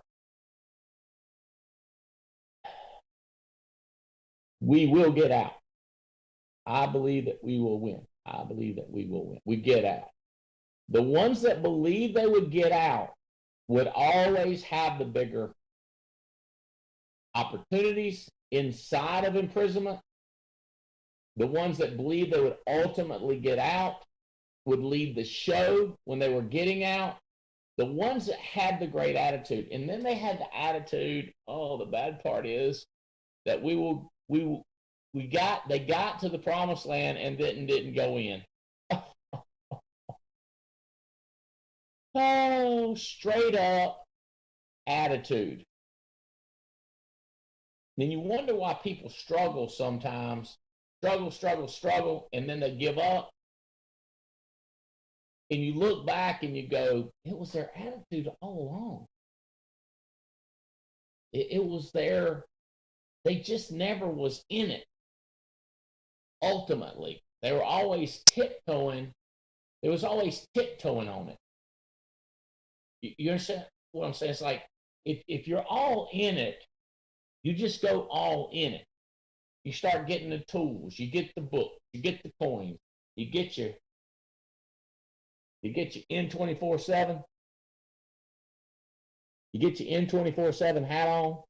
We will get out. I believe that we will win. I believe that we will win. We get out. The ones that believe they would get out would always have the bigger opportunities inside of imprisonment. The ones that believe they would ultimately get out would lead the show when they were getting out. The ones that had the great attitude, and then they had the attitude, the bad part is that they got to the promised land and didn't go in. Oh, straight up attitude. Then you wonder why people struggle sometimes. Struggle, and then they give up. And you look back and you go, it was their attitude all along. It was they just never was in it. Ultimately, they were always tiptoeing. There was always tiptoeing on it. You understand? what I'm saying? It's like if you're all in it, you just go all in it. You start getting the tools, you get the book, you get the coins, you get your N24/7, you get your N24/7 hat on.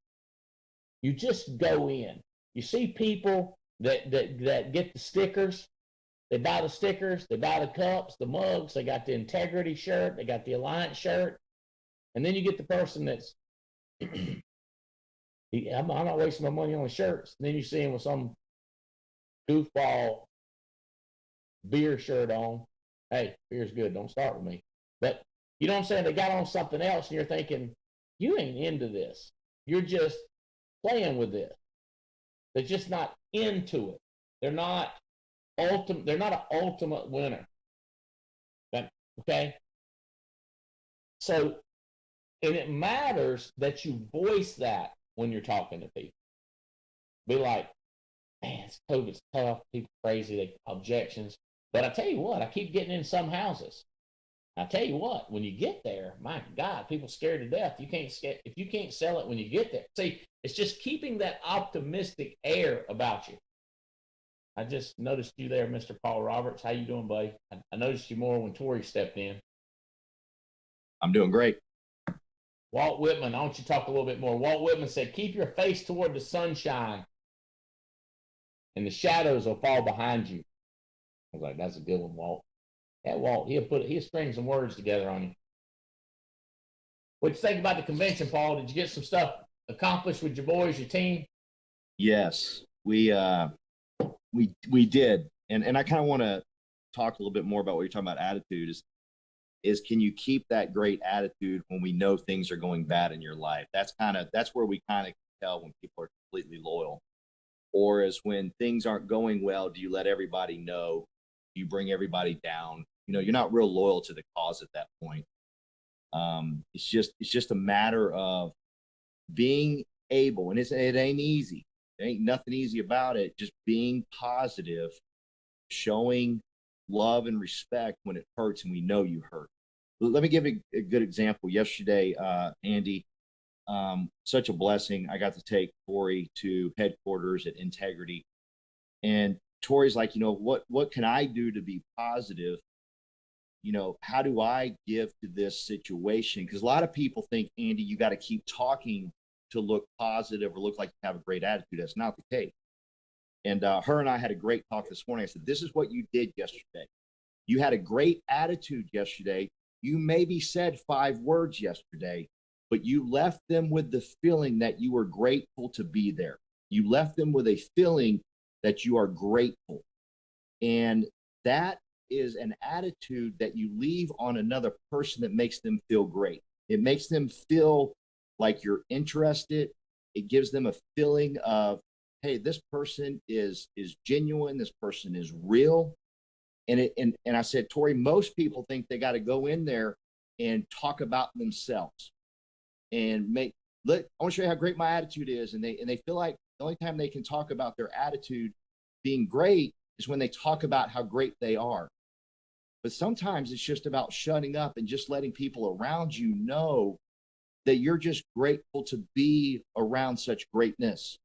You just go in. You see people that get the stickers. They buy the stickers, they buy the cups, the mugs, they got the integrity shirt, they got the alliance shirt. And then you get the person that's, I'm not wasting my money on shirts. And then you see him with some goofball beer shirt on. Hey, beer's good, don't start with me. But you know what I'm saying? They got on something else and you're thinking, you ain't into this. You're just playing with this. They're just not into it. They're not they're not an ultimate winner. Okay? So, and it matters that you voice that when you're talking to people. Be like, man, COVID's tough, people crazy, they objections. But I tell you what, I keep getting in some houses. I tell you what, when you get there, my God, people scared to death. If you can't sell it when you get there. See, it's just keeping that optimistic air about you. I just noticed you there, Mr. Paul Roberts. How you doing, buddy? I noticed you more when Tori stepped in. I'm doing great. Walt Whitman, I want you to talk a little bit more. Walt Whitman said, keep your face toward the sunshine and the shadows will fall behind you. I was like, that's a good one, Walt. Yeah, Walt, he'll string some words together on you. What'd you think about the convention, Paul? Did you get some stuff accomplished with your boys, your team? Yes, we did. And I kind of want to talk a little bit more about what you're talking about attitude is can you keep that great attitude when we know things are going bad in your life? That's where we kind of tell when people are completely loyal. Or is when things aren't going well, do you let everybody know? Do you bring everybody down? You know, you're not real loyal to the cause at that point. It's just a matter of being able, and it ain't easy. There ain't nothing easy about it. Just being positive, showing love and respect when it hurts and we know you hurt. Let me give a good example. Yesterday, Andy, such a blessing. I got to take Tori to headquarters at Integrity. And Tori's like, you know, what can I do to be positive? You know, how do I give to this situation? Because a lot of people think, Andy, you got to keep talking to look positive or look like you have a great attitude. That's not the case. And her and I had a great talk this morning. I said, this is what you did yesterday. You had a great attitude yesterday. You maybe said 5 words yesterday, but you left them with the feeling that you were grateful to be there. You left them with a feeling that you are grateful. And that is an attitude that you leave on another person that makes them feel great. It makes them feel like you're interested. It gives them a feeling of, hey, this person is genuine. This person is real. And I said, Tori, most people think they got to go in there and talk about themselves and I want to show you how great my attitude is. And they feel like the only time they can talk about their attitude being great is when they talk about how great they are. But sometimes it's just about shutting up and just letting people around you know that you're just grateful to be around such greatness.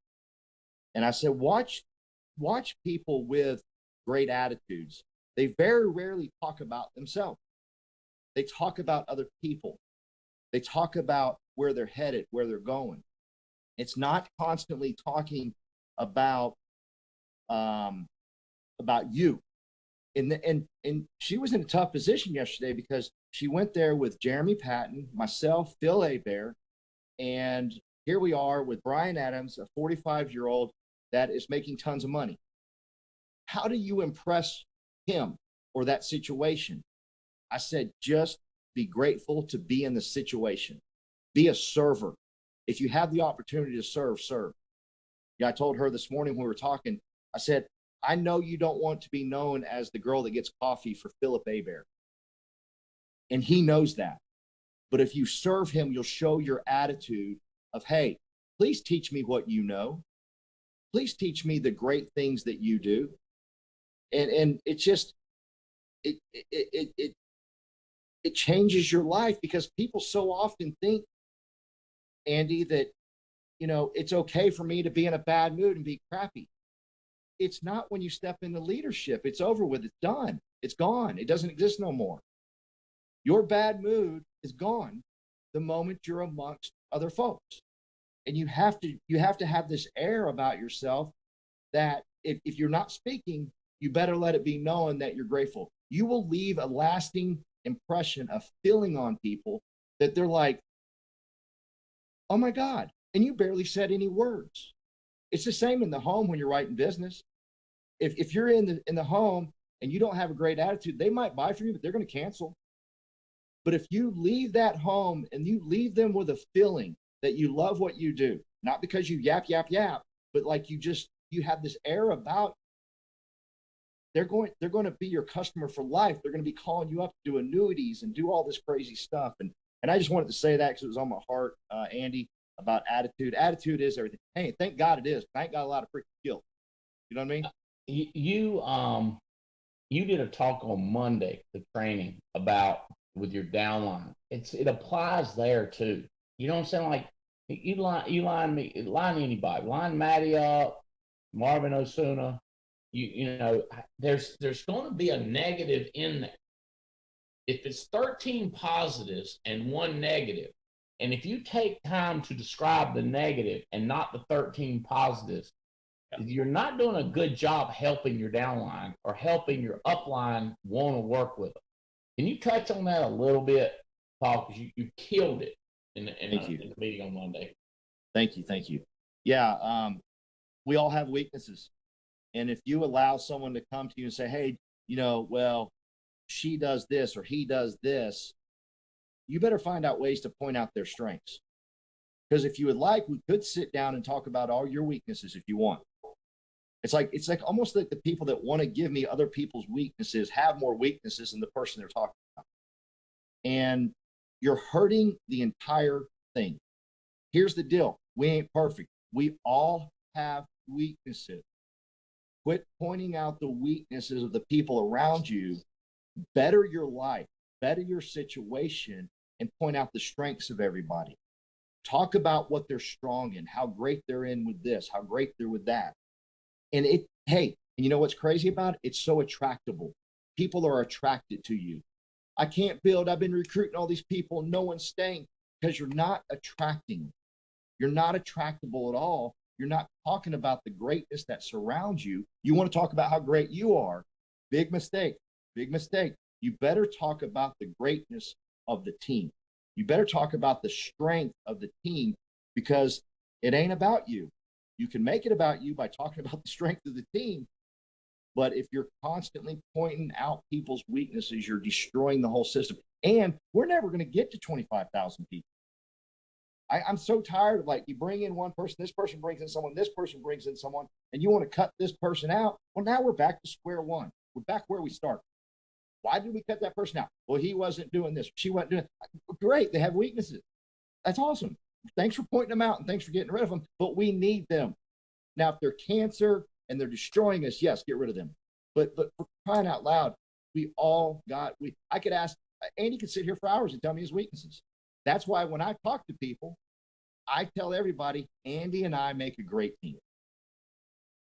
And I said, watch people with great attitudes. They very rarely talk about themselves. They talk about other people. They talk about where they're headed, where they're going. It's not constantly talking about you. And she was in a tough position yesterday because she went there with Jeremy Patton, myself, Phil Hebert, and here we are with Brian Adams, a 45-year-old that is making tons of money. How do you impress him or that situation? I said, just be grateful to be in the situation. Be a server. If you have the opportunity to serve, serve. Yeah, I told her this morning when we were talking, I said, I know you don't want to be known as the girl that gets coffee for Philip Hebert. And he knows that. But if you serve him, you'll show your attitude of, hey, please teach me what you know. Please teach me the great things that you do. And it's just, it changes your life, because people so often think, Andy, that, you know, it's okay for me to be in a bad mood and be crappy. It's not when you step into leadership. It's over with. It's done. It's gone. It doesn't exist no more. Your bad mood is gone the moment you're amongst other folks. And you have to have this air about yourself that if you're not speaking, you better let it be known that you're grateful. You will leave a lasting impression, a feeling on people that they're like, oh my God. And you barely said any words. It's the same in the home when you're writing business. If you're in the home and you don't have a great attitude, they might buy from you, but they're going to cancel. But if you leave that home and you leave them with a feeling that you love what you do, not because you yap, but like you have this air about, they're going to be your customer for life. They're going to be calling you up to do annuities and do all this crazy stuff. And I just wanted to say that because it was on my heart, Andy, about attitude. Attitude is everything. Hey, thank God it is. I ain't got a lot of freaking skill. You know what I mean? You did a talk on Monday, the training about with your downline. It applies there too. You know what I'm saying? Like you line anybody, line Maddie up, Marvin Osuna. You know, there's going to be a negative in there. If it's 13 positives and 1 negative, and if you take time to describe the negative and not the 13 positives, you're not doing a good job helping your downline or helping your upline want to work with them. Can you touch on that a little bit, Paul? Because you killed it in the meeting on Monday. Thank you. Yeah, we all have weaknesses. And if you allow someone to come to you and say, hey, you know, well, she does this or he does this, you better find out ways to point out their strengths. Because if you would like, we could sit down and talk about all your weaknesses if you want. It's like almost like the people that want to give me other people's weaknesses have more weaknesses than the person they're talking about. And you're hurting the entire thing. Here's the deal. We ain't perfect. We all have weaknesses. Quit pointing out the weaknesses of the people around you. Better your life, better your situation, and point out the strengths of everybody. Talk about what they're strong in, how great they're in with this, how great they're with that. And and you know what's crazy about it? It's so attractable. People are attracted to you. I can't build. I've been recruiting all these people. No one's staying because you're not attracting. You're not attractable at all. You're not talking about the greatness that surrounds you. You want to talk about how great you are. Big mistake. Big mistake. You better talk about the greatness of the team. You better talk about the strength of the team, because it ain't about you. You can make it about you by talking about the strength of the team. But if you're constantly pointing out people's weaknesses, you're destroying the whole system. And we're never going to get to 25,000 people. I'm so tired of, like, you bring in one person, this person brings in someone, this person brings in someone, and you want to cut this person out. Well, now we're back to square one. We're back where we started. Why did we cut that person out? Well, he wasn't doing this. She wasn't doing it. Great. They have weaknesses. That's awesome. Thanks for pointing them out and thanks for getting rid of them. But we need them. Now, if they're cancer and they're destroying us, yes, get rid of them. But for crying out loud, I could ask, Andy could sit here for hours and tell me his weaknesses. That's why when I talk to people, I tell everybody, Andy and I make a great team.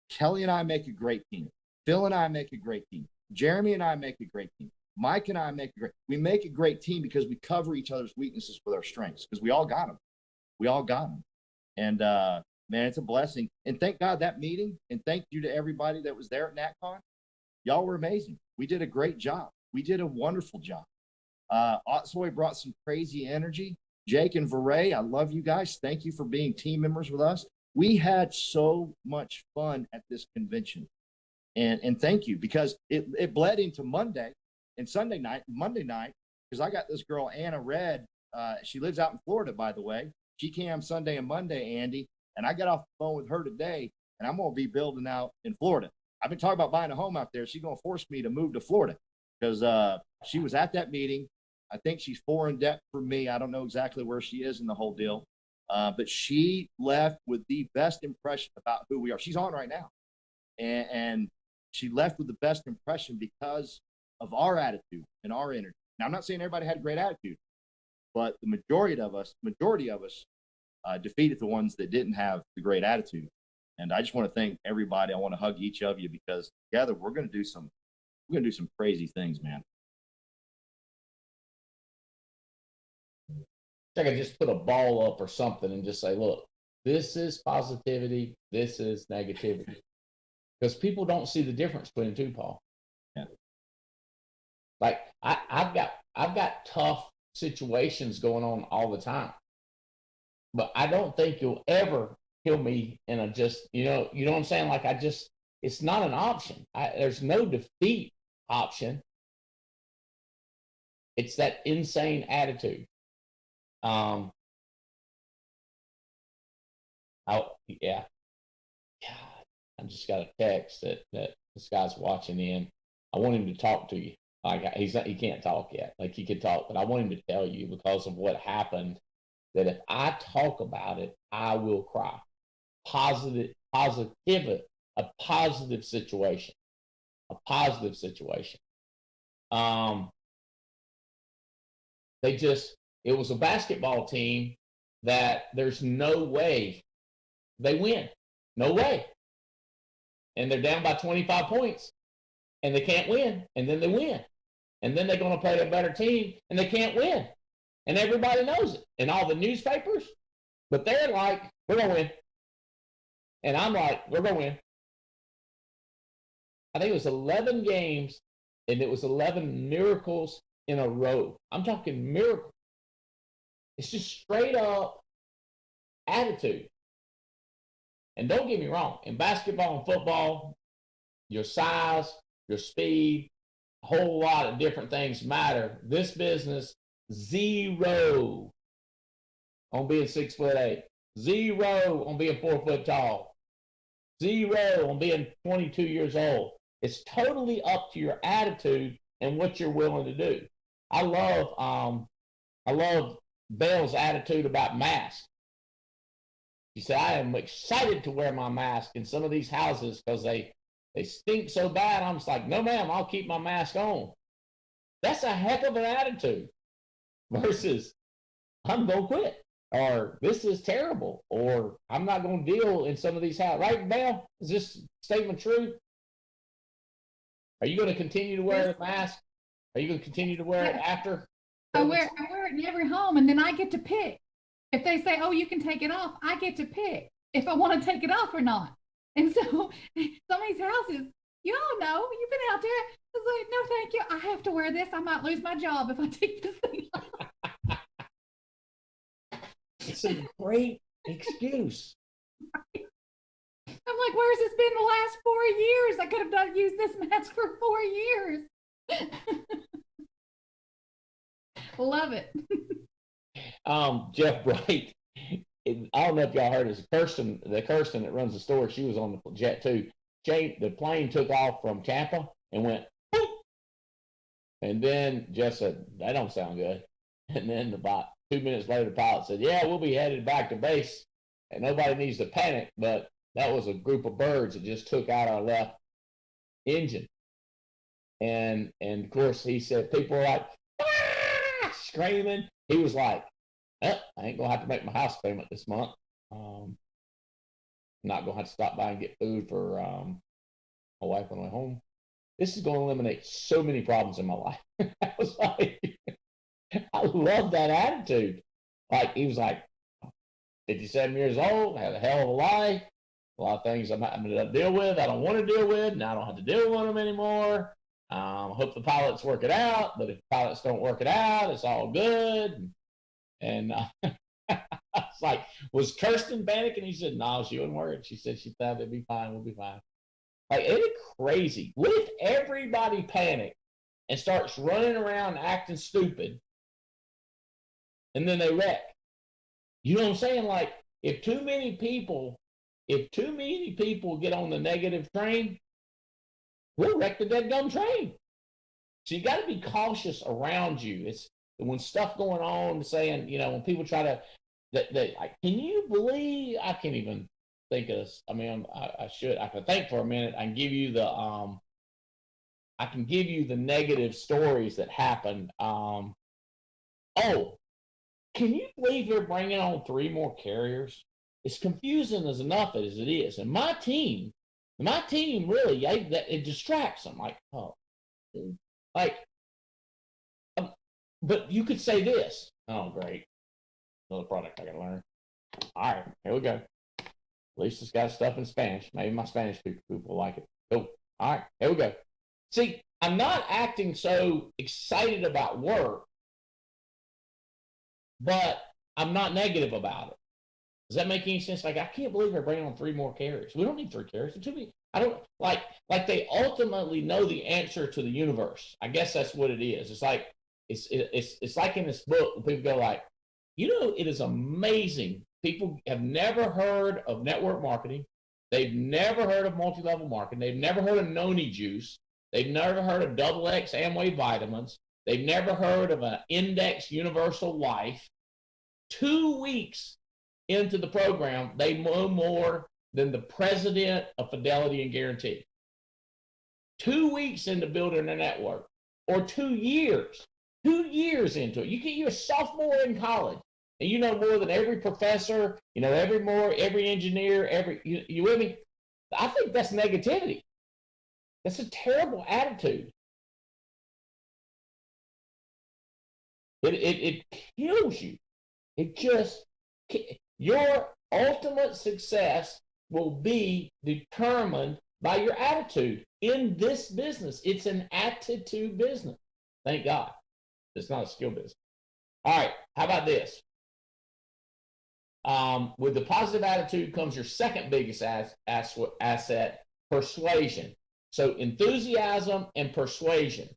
Kelly and I make a great team. Phil and I make a great team. Jeremy and I make a great team. Mike and I make a great team because we cover each other's weaknesses with our strengths, because we all got them. We all got them. And man, it's a blessing. And thank God that meeting, and thank you to everybody that was there at NatCon. Y'all were amazing. We did a great job. We did a wonderful job. Otsoy brought some crazy energy. Jake and Veray, I love you guys. Thank you for being team members with us. We had so much fun at this convention. And thank you, because it bled into Monday and Monday night, because I got this girl, Anna Red. She lives out in Florida, by the way. She came Sunday and Monday, Andy, and I got off the phone with her today, and I'm going to be building out in Florida. I've been talking about buying a home out there. She's going to force me to move to Florida because she was at that meeting. I think she's 4 in debt for me. I don't know exactly where she is in the whole deal, but she left with the best impression about who we are. She's on right now, and she left with the best impression because of our attitude and our energy. Now, I'm not saying everybody had a great attitude, but the majority of us defeated the ones that didn't have the great attitude. And I just want to thank everybody. I want to hug each of you because together we're going to do some crazy things, man. I could just put a ball up or something and just say, look, this is positivity, this is negativity. Because people don't see the difference between the two, Paul. Yeah. Like I've got tough situations going on all the time. But I don't think you'll ever kill me in a just, you know what I'm saying? Like it's not an option. There's no defeat option. It's that insane attitude. Yeah. God, I just got a text that this guy's watching in. I want him to talk to you. Like he can't talk yet. Like he could talk, but I want him to tell you because of what happened. That if I talk about it, I will cry. A positive situation. It was a basketball team that there's no way they win. No way. And they're down by 25 points and they can't win. And then they win. And then they're going to play a better team and they can't win. And everybody knows it in all the newspapers. But they're like, we're going to win. And I'm like, we're going to win. I think it was 11 games and it was 11 miracles in a row. I'm talking miracles. It's just straight up attitude. And don't get me wrong, in basketball and football, your size, your speed, a whole lot of different things matter. This business, 0 on being 6'8", 0 on being 4 foot tall, 0 on being 22 years old. It's totally up to your attitude and what you're willing to do. I love Bell's attitude about masks. He said, I am excited to wear my mask in some of these houses because they stink so bad. I'm just like, no, ma'am, I'll keep my mask on. That's a heck of an attitude versus I'm going to quit or this is terrible or I'm not going to deal in some of these houses. Right, Bell? Is this statement true? Are you going to continue to wear the mask? Are you going to continue to wear it after? I wear it in every home, and then I get to pick. If they say, oh, you can take it off, I get to pick if I want to take it off or not. And so some of these houses, you all know, you've been out there. It's like, no, thank you. I have to wear this. I might lose my job if I take this thing off. It's a great excuse. I'm like, where's this been the last 4 years? I could have used this mask for 4 years. Love it. Jeff Bright, I don't know if y'all heard this. Kirsten that runs the store, she was on the jet too. The plane took off from Tampa and went, boop. And then Jeff said, that don't sound good. And then about 2 minutes later, the pilot said, yeah, we'll be headed back to base and nobody needs to panic. But that was a group of birds that just took out our left engine. And of course, he said, people were like, screaming. He was like, I ain't gonna have to make my house payment this month. I'm not gonna have to stop by and get food for my wife on the way home. This is gonna eliminate so many problems in my life. I was like, I love that attitude. Like he was like, 57 years old, had a hell of a life, a lot of things I'm having to deal with. I don't want to deal with, and I don't have to deal with them anymore. I hope the pilots work it out, but if pilots don't work it out, it's all good. And it's like, was Kirsten panicking? He said, no, she wouldn't work. She said she thought it'd be fine. We'll be fine. Like, isn't it crazy? What if everybody panicked and starts running around acting stupid and then they wreck? You know what I'm saying? Like, if too many people get on the negative train, we'll wreck the dead gum train. So you got to be cautious around you. It's when stuff going on, saying, when people try to, can you believe? I can't even think of this. I mean, I can think for a minute. I can give you the I can give you the negative stories that happened. Oh, can you believe they're bringing on 3 more carriers? It's confusing as enough as it is. And my team really, it distracts them. Like, oh, like, but you could say this. Oh, great. Another product I got to learn. All right, here we go. At least it's got stuff in Spanish. Maybe my Spanish people will like it. Cool. All right, here we go. See, I'm not acting so excited about work, but I'm not negative about it. Does that make any sense? Like, I can't believe they're bringing on 3 more carriers. We don't need 3 carriers. Too many. I don't like they ultimately know the answer to the universe. I guess that's what it is. It's like it's like in this book when people go like, it is amazing. People have never heard of network marketing. They've never heard of multi-level marketing. They've never heard of Noni juice. They've never heard of XX Amway vitamins. They've never heard of an index universal life. 2 weeks into the program, they know more than the president of Fidelity and Guarantee. 2 weeks into building a network, or 2 years. 2 years into it. You're a sophomore in college, and you know more than every professor, every engineer, you with me? I think that's negativity. That's a terrible attitude. It kills you. Your ultimate success will be determined by your attitude in this business. It's an attitude business. Thank God. It's not a skill business. All right. How about this? With the positive attitude comes your second biggest asset, persuasion. So enthusiasm and persuasion.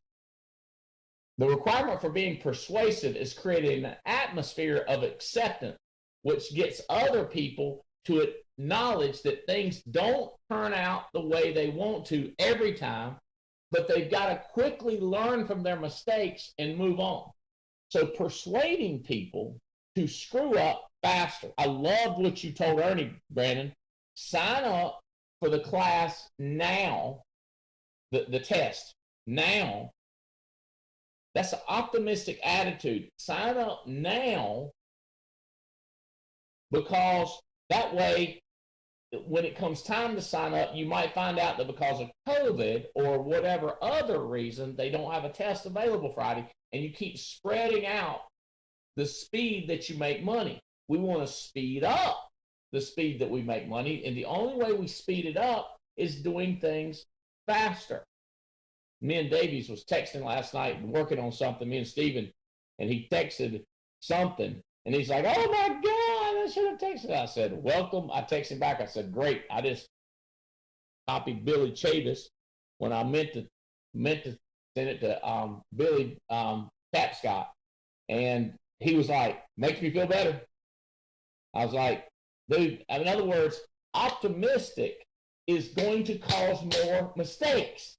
The requirement for being persuasive is creating an atmosphere of acceptance, which gets other people to acknowledge that things don't turn out the way they want to every time, but they've got to quickly learn from their mistakes and move on. So persuading people to screw up faster. I love what you told Ernie, Brandon. Sign up for the class now, the test now. That's an optimistic attitude. Sign up now, because that way, when it comes time to sign up, you might find out that because of COVID or whatever other reason, they don't have a test available Friday, and you keep spreading out the speed that you make money. We want to speed up the speed that we make money, and the only way we speed it up is doing things faster. Me and Davies was texting last night and working on something, me and Steven, and he texted something, and he's like, oh my God, I should have texted. I said, welcome. I texted him back. I said, great. I just copied Billy Chavis when I meant to send it to Billy Tapscott. And he was like, makes me feel better. I was like, dude, in other words, optimistic is going to cause more mistakes.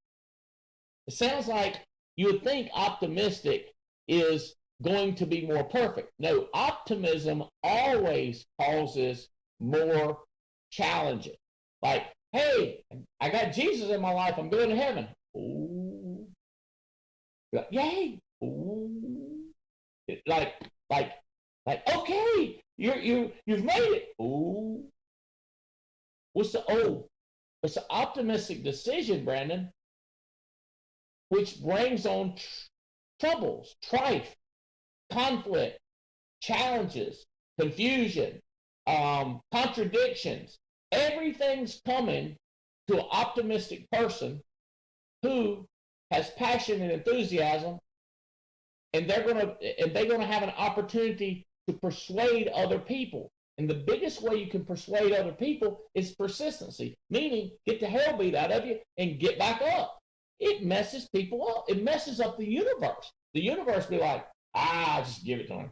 It sounds like you would think optimistic is going to be more perfect. No, optimism always causes more challenges. Like, hey, I got Jesus in my life. I'm going to heaven. Ooh. Yay. Ooh. Like, okay, you've made it. Ooh. What's the optimistic decision, Brandon, which brings on troubles, strife, conflict, challenges, confusion, contradictions. Everything's coming to an optimistic person who has passion and enthusiasm, and they're gonna have an opportunity to persuade other people. And the biggest way you can persuade other people is persistency, meaning get the hell beat out of you and get back up. It messes people up. It messes up the universe. The universe be like, just give it to him.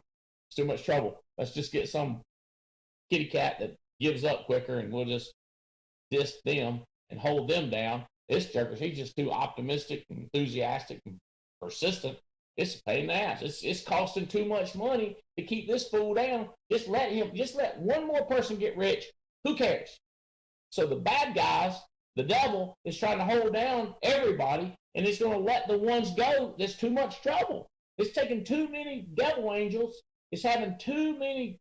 It's too much trouble. Let's just get some kitty cat that gives up quicker, and we'll just diss them and hold them down. This jerker, he's just too optimistic and enthusiastic and persistent. It's a pain in the ass. It's costing too much money to keep this fool down. Just let one more person get rich. Who cares? So the bad guys, The devil is trying to hold down everybody, and it's going to let the ones go. There's too much trouble. It's taking too many devil angels. It's having too many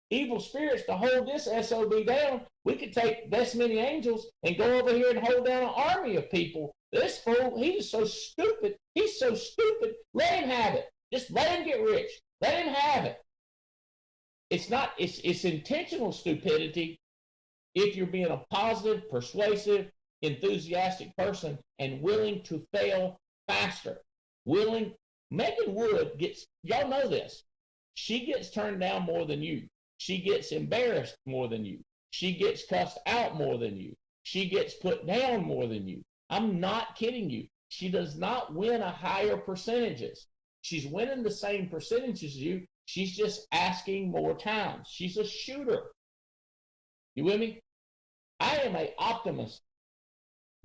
evil spirits to hold this SOB down. We could take this many angels and go over here and hold down an army of people. This fool, he's so stupid. He's so stupid. Let him have it. Just let him get rich. Let him have it. It's intentional stupidity if you're being a positive, persuasive, enthusiastic person and willing to fail faster. Megan Wood gets, y'all know this. She gets turned down more than you. She gets embarrassed more than you. She gets cussed out more than you. She gets put down more than you. I'm not kidding you. She does not win a higher percentages. She's winning the same percentages as you. She's just asking more times. She's a shooter. You with me? I am an optimist.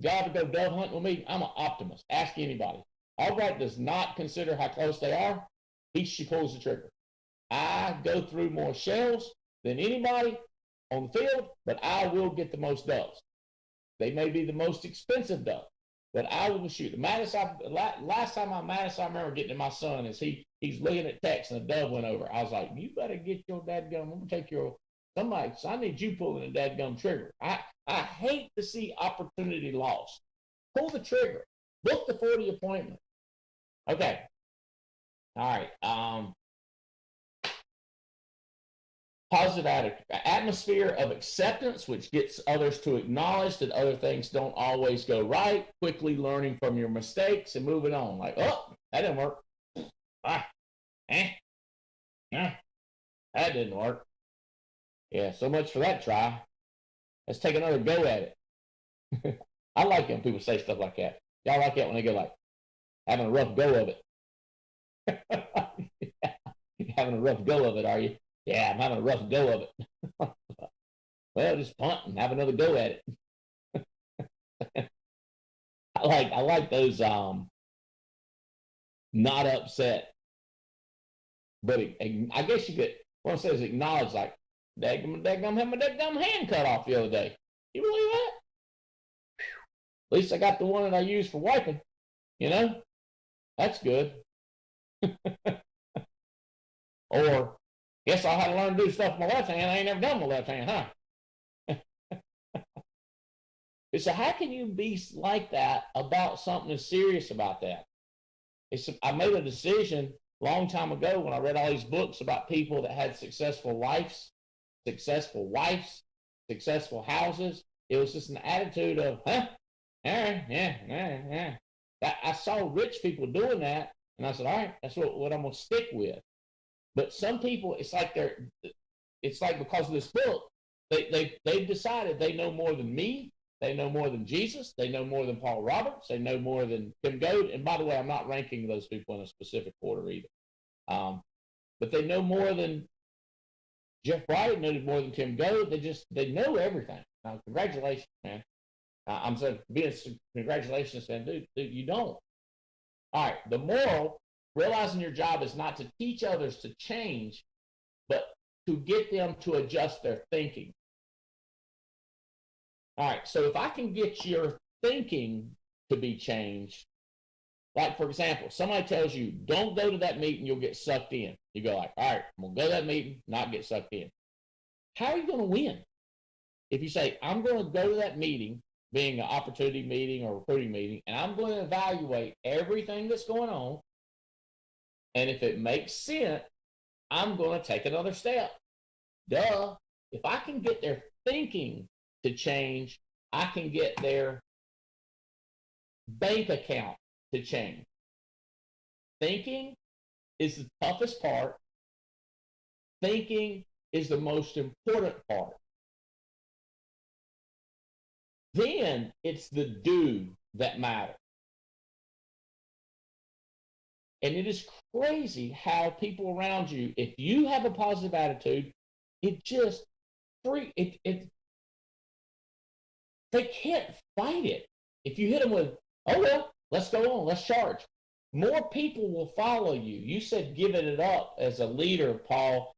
Y'all to go dove hunting with me? I'm an optimist. Ask anybody. Albright does not consider how close they are. She pulls the trigger. I go through more shells than anybody on the field, but I will get the most doves. They may be the most expensive dove, but I will shoot. Last time I remember getting to my son is he's looking at text and a dove went over. I was like, you better get your dadgum. I'm gonna take somebody. So I need you pulling the dadgum trigger. I hate to see opportunity lost. Pull the trigger. Book the 40 appointment. Okay. All right. Positive atmosphere of acceptance, which gets others to acknowledge that other things don't always go right, quickly learning from your mistakes and moving on. Like, oh, that didn't work. That didn't work. Yeah, so much for that try. Let's take another go at it. I like when people say stuff like that. Y'all like that when they go like, having a rough go of it. Having a rough go of it, are you? Yeah, I'm having a rough go of it. Well, just punt and have another go at it. I like those not upset. But I guess you could, what it says, acknowledge, like, daggum had my daggum hand cut off the other day. You believe that? Whew. At least I got the one that I use for wiping. You know? That's good. Or, guess I'll have to learn to do stuff with my left hand. I ain't never done my left hand, huh? So how can you be like that about something that's serious about that? I made a decision a long time ago when I read all these books about people that had successful lives, successful wives, successful houses. It was just an attitude of, yeah. I saw rich people doing that, and I said, all right, that's what I'm going to stick with. But some people, it's like because of this book, they've decided they know more than me. They know more than Jesus. They know more than Paul Roberts. They know more than Tim Goad. And by the way, I'm not ranking those people in a specific order either. But they know more than Jeff Bryant, know more than Tim Goad. They know everything. Congratulations, man. I'm saying, congratulations, man. Dude, you don't. All right, the moral, realizing your job is not to teach others to change, but to get them to adjust their thinking. All right, so if I can get your thinking to be changed, like, for example, somebody tells you, don't go to that meeting, you'll get sucked in. You go like, all right, I'm going to go to that meeting, not get sucked in. How are you going to win? If you say, I'm going to go to that meeting, being an opportunity meeting or recruiting meeting, and I'm going to evaluate everything that's going on, and if it makes sense, I'm going to take another step. Duh. If I can get their thinking to change, I can get their bank account to change. Thinking is the toughest part. Thinking is the most important part. Then it's the do that matters. And it is crazy how people around you, if you have a positive attitude, it just they can't fight it. If you hit them with, oh, well, let's go on, let's charge. More people will follow you. You said giving it up as a leader, Paul.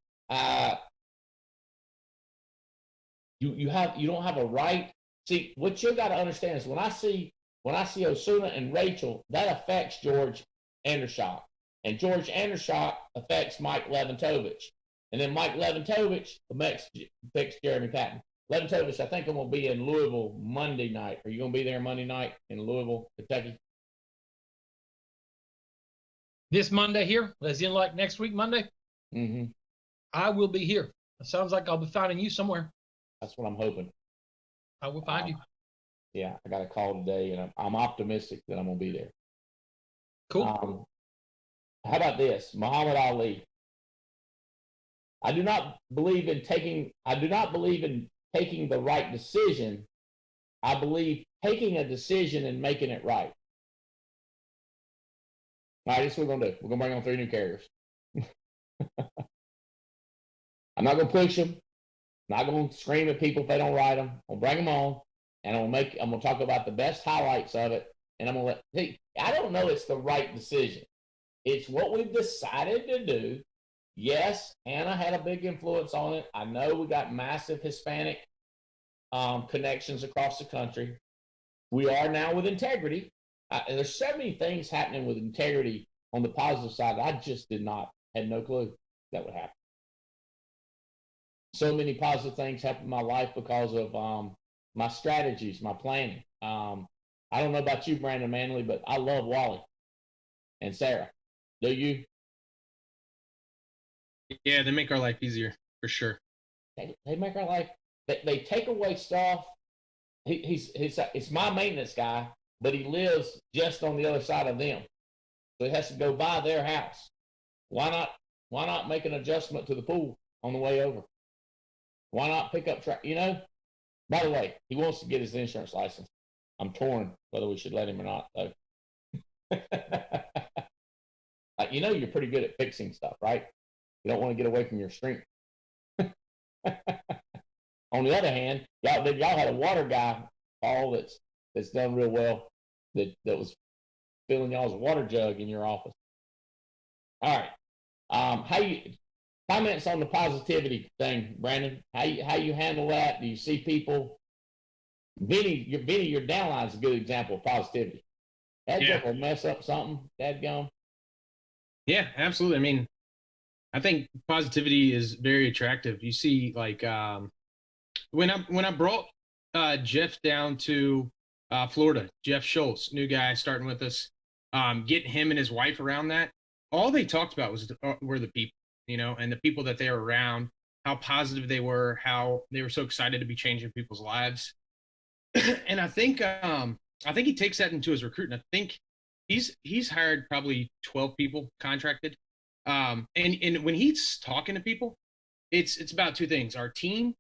You don't have a right See, what you got to understand is when I see Osuna and Rachel, that affects George Andershock. And George Andershock affects Mike Leventovich. And then Mike Leventovich affects Jeremy Patton. Leventovich, I think I'm going to be in Louisville Monday night. Are you going to be there Monday night in Louisville, Kentucky? This Monday here, as in like next week, Monday? Mm-hmm. I will be here. It sounds like I'll be finding you somewhere. That's what I'm hoping. I will find you. Yeah, I got a call today, and I'm optimistic that I'm going to be there. Cool. How about this? Muhammad Ali. I do not believe in taking the right decision. I believe taking a decision and making it right. All right, this is what we're going to do. We're going to bring on 3 new carriers. I'm not going to push them. I'm not going to scream at people if they don't write them. I'll bring them on, and I'm going to talk about the best highlights of it. And I'm going to I don't know it's the right decision. It's what we've decided to do. Yes, Anna had a big influence on it. I know we got massive Hispanic connections across the country. We are now with integrity. There's so many things happening with integrity on the positive side. I just had no clue that would happen. So many positive things happen in my life because of my strategies, my planning. I don't know about you, Brandon Manley, but I love Wally and Sarah. Do you? Yeah, they make our life easier for sure. They make our life. They take away stuff. It's my maintenance guy, but he lives just on the other side of them, so he has to go by their house. Why not make an adjustment to the pool on the way over? Why not pick up track? By the way, he wants to get his insurance license. I'm torn whether we should let him or not, though. You're pretty good at fixing stuff, right? You don't want to get away from your strength. On the other hand, y'all had a water guy, Paul, that's done real well. That was filling y'all's water jug in your office. All right. Comments on the positivity thing, Brandon? How you handle that? Do you see people? Vinny, your downline is a good example of positivity. That will mess up something. Dadgum. Yeah, absolutely. I mean, I think positivity is very attractive. You see, like when I brought Jeff down to Florida, Jeff Schultz, new guy starting with us, getting him and his wife around that. All they talked about were the people, and the people that they were around, how positive they were, how they were so excited to be changing people's lives. And I think he takes that into his recruiting. I think he's hired probably 12 people contracted. And when he's talking to people, it's about 2 things: our team,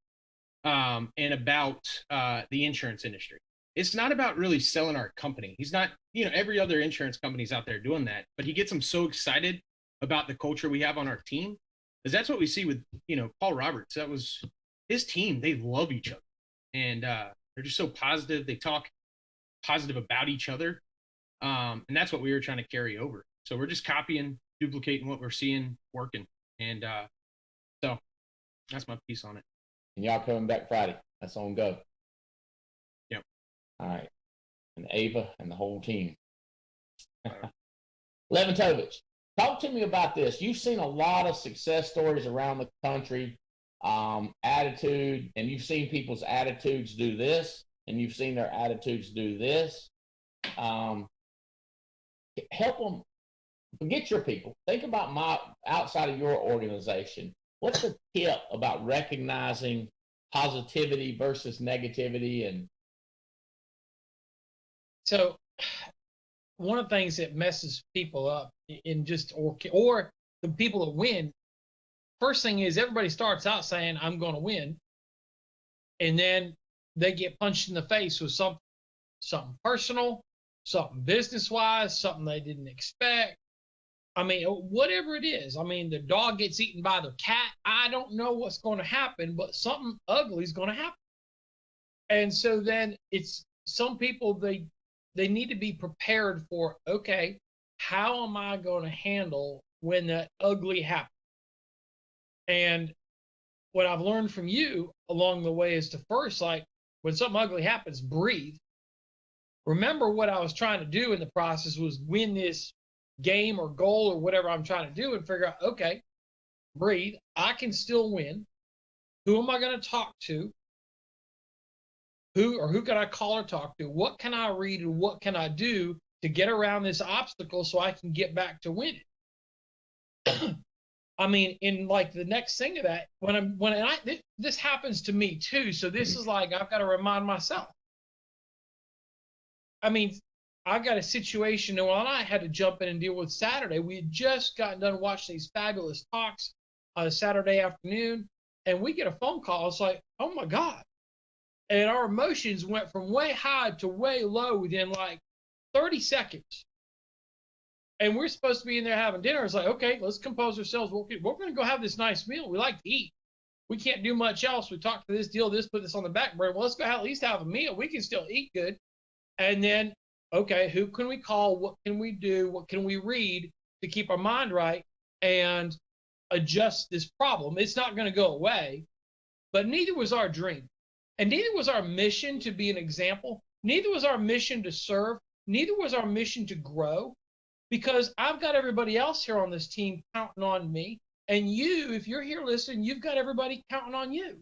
and about the insurance industry. It's not about really selling our company. He's not, every other insurance company's out there doing that, but he gets them so excited about the culture we have on our team, because that's what we see with, Paul Roberts. That was his team. They love each other, and they're just so positive. They talk positive about each other, and that's what we were trying to carry over. So we're just copying, duplicating what we're seeing working, and so that's my piece on it. And y'all coming back Friday? That's on go. Yep. All right. And Ava and the whole team. Leventovich, talk to me about this. You've seen a lot of success stories around the country, attitude, and you've seen people's attitudes do this, and you've seen their attitudes do this. Help them. Forget your people. Think about outside of your organization. What's the tip about recognizing positivity versus negativity? And so one of the things that messes people up in or the people that win, first thing is everybody starts out saying, I'm going to win. And then they get punched in the face with something personal, something business-wise, something they didn't expect. I mean, whatever it is. I mean, the dog gets eaten by the cat. I don't know what's going to happen, but something ugly is going to happen. And so then it's some people, they need to be prepared for, okay, how am I going to handle when that ugly happens? And what I've learned from you along the way is to first, like, when something ugly happens, breathe. Remember what I was trying to do in the process was win this game or goal or whatever I'm trying to do and figure out, okay, breathe. I can still win. Who am I going to talk to? Who can I call or talk to? What can I read and what can I do to get around this obstacle so I can get back to winning? I mean, in like the next thing of that, this happens to me too. So this is like, I've got to remind myself. I mean, I got a situation that I had to jump in and deal with Saturday. We had just gotten done watching these fabulous talks on a Saturday afternoon, and we get a phone call. It's like, oh my God. And our emotions went from way high to way low within like 30 seconds. And we're supposed to be in there having dinner. It's like, okay, let's compose ourselves. We're going to go have this nice meal. We like to eat. We can't do much else. We talked to this deal, put this on the back burner. Well, let's go at least have a meal. We can still eat good. And then, okay, who can we call? What can we do? What can we read to keep our mind right and adjust this problem? It's not going to go away, but neither was our dream. And neither was our mission to be an example. Neither was our mission to serve. Neither was our mission to grow, because I've got everybody else here on this team counting on me. And you, if you're here listening, you've got everybody counting on you.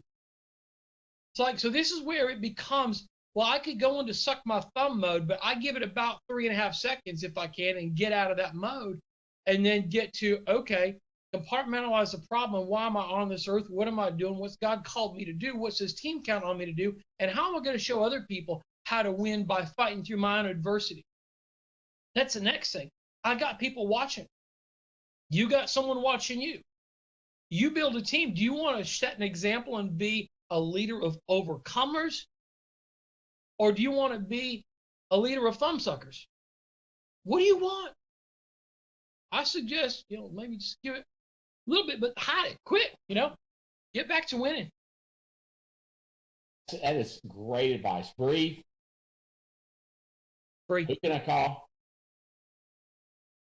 It's like, so this is where it becomes, well, I could go into suck my thumb mode, but I give it about 3.5 seconds if I can and get out of that mode and then get to, okay, compartmentalize the problem. Why am I on this earth? What am I doing? What's God called me to do? What's his team count on me to do? And how am I going to show other people how to win by fighting through my own adversity? That's the next thing. I got people watching. You got someone watching you. You build a team. Do you want to set an example and be a leader of overcomers? Or do you want to be a leader of thumbsuckers? What do you want? I suggest, maybe just give it a little bit, but hide it, quit, get back to winning. That is great advice. Breathe. Breathe. Who can I call?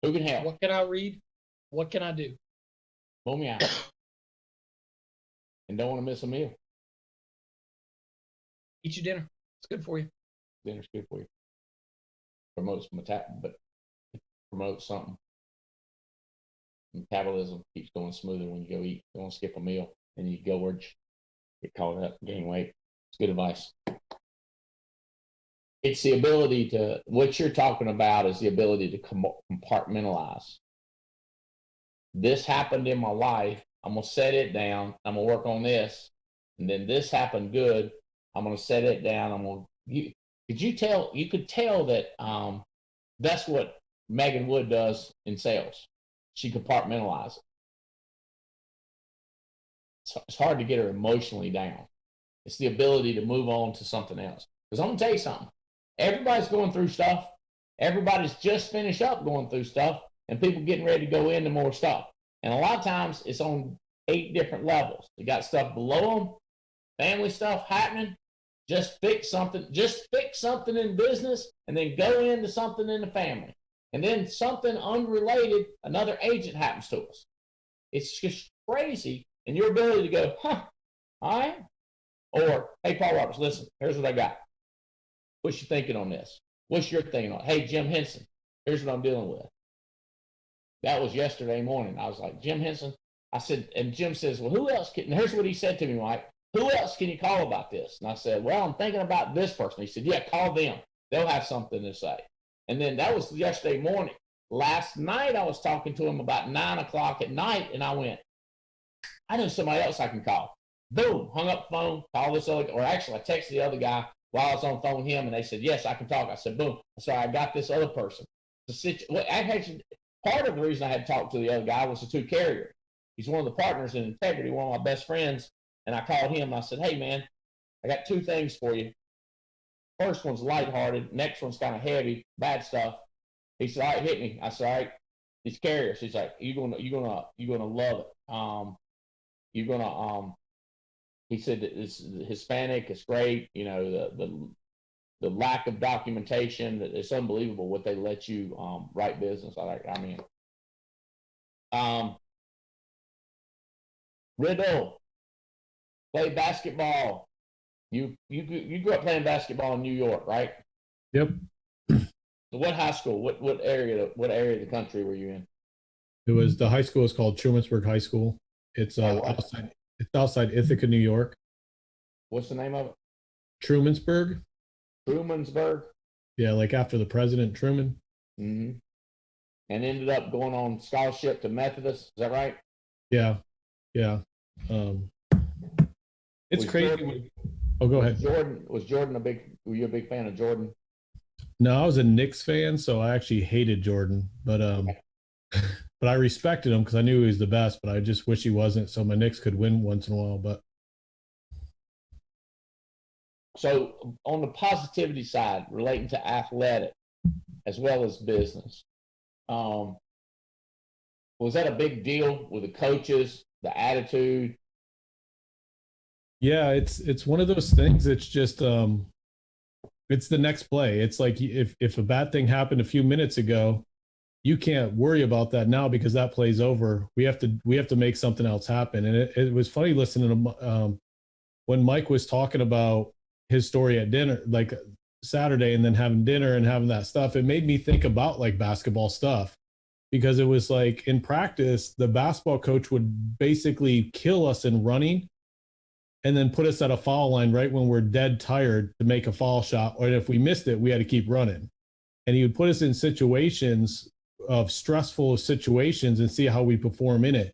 Who can help? What can I read? What can I do? Pull me out. And don't want to miss a meal. Eat your dinner. It's good for you. Dinner's good for you. Promotes something. Metabolism keeps going smoother when you go eat. You don't skip a meal and you gorge, get caught up, gain weight. It's good advice. It's the ability to, what you're talking about is the ability to compartmentalize. This happened in my life. I'm going to set it down. I'm going to work on this. And then this happened good. I'm going to set it down. You could tell that that's what Megan Wood does in sales. She compartmentalizes. It's hard to get her emotionally down. It's the ability to move on to something else. Because I'm going to tell you something. Everybody's going through stuff. Everybody's just finished up going through stuff, and people getting ready to go into more stuff. And a lot of times it's on 8 different levels. You got stuff below them, family stuff happening. Just fix something in business, and then go into something in the family. And then something unrelated, another agent happens to us. It's just crazy. And your ability to go, all right. Or, hey, Paul Roberts, listen, here's what I got. What's you thinking on this? What's your thinking on? Hey, Jim Henson, here's what I'm dealing with. That was yesterday morning. I was like, Jim Henson, I said, and Jim says, well, who else can, and here's what he said to me, Mike. Who else can you call about this? And I said, well, I'm thinking about this person. He said, yeah, call them. They'll have something to say. And then that was yesterday morning. Last night, I was talking to him about 9 o'clock at night, and I went, I know somebody else I can call. Boom, hung up the phone, called this other, or actually I texted the other guy while I was on the phone with him, and they said, yes, I can talk. I said, boom. So I got this other person. Part of the reason I had talked to the other guy was the 2 carrier. He's one of the partners in Integrity, one of my best friends. And I called him and I said, hey, man, I got 2 things for you. First one's lighthearted. Next one's kind of heavy, bad stuff. He said, all right, hit me. I said, all right, these carriers. He's like, you're gonna love it. He said that it's Hispanic, it's great. The lack of documentation, it's unbelievable what they let you write business. Riddle, played basketball, You grew up playing basketball in New York, right? Yep. So what high school? What area of the country were you in? It was the high school is called Trumansburg High School. It's outside Ithaca, New York. What's the name of it? Trumansburg. Trumansburg. Yeah, like after the president Truman. Mm-hmm. And ended up going on scholarship to Methodist. Is that right? Yeah. It's crazy. Go ahead. Was Jordan were you a big fan of Jordan? No, I was a Knicks fan, so I actually hated Jordan, but but I respected him because I knew he was the best, but I just wish he wasn't, so my Knicks could win once in a while. But so on the positivity side, relating to athletic as well as business, was that a big deal with the coaches, the attitude? Yeah, it's one of those things. It's just it's the next play. It's like if a bad thing happened a few minutes ago, you can't worry about that now because that play's over. We have to make something else happen. And it was funny listening to when Mike was talking about his story at dinner, like Saturday, and then having dinner and having that stuff. It made me think about like basketball stuff, because it was like in practice, the basketball coach would basically kill us in running and then put us at a foul line right when we're dead tired to make a foul shot. Or if we missed it, we had to keep running. And he would put us in situations of stressful situations and see how we perform in it.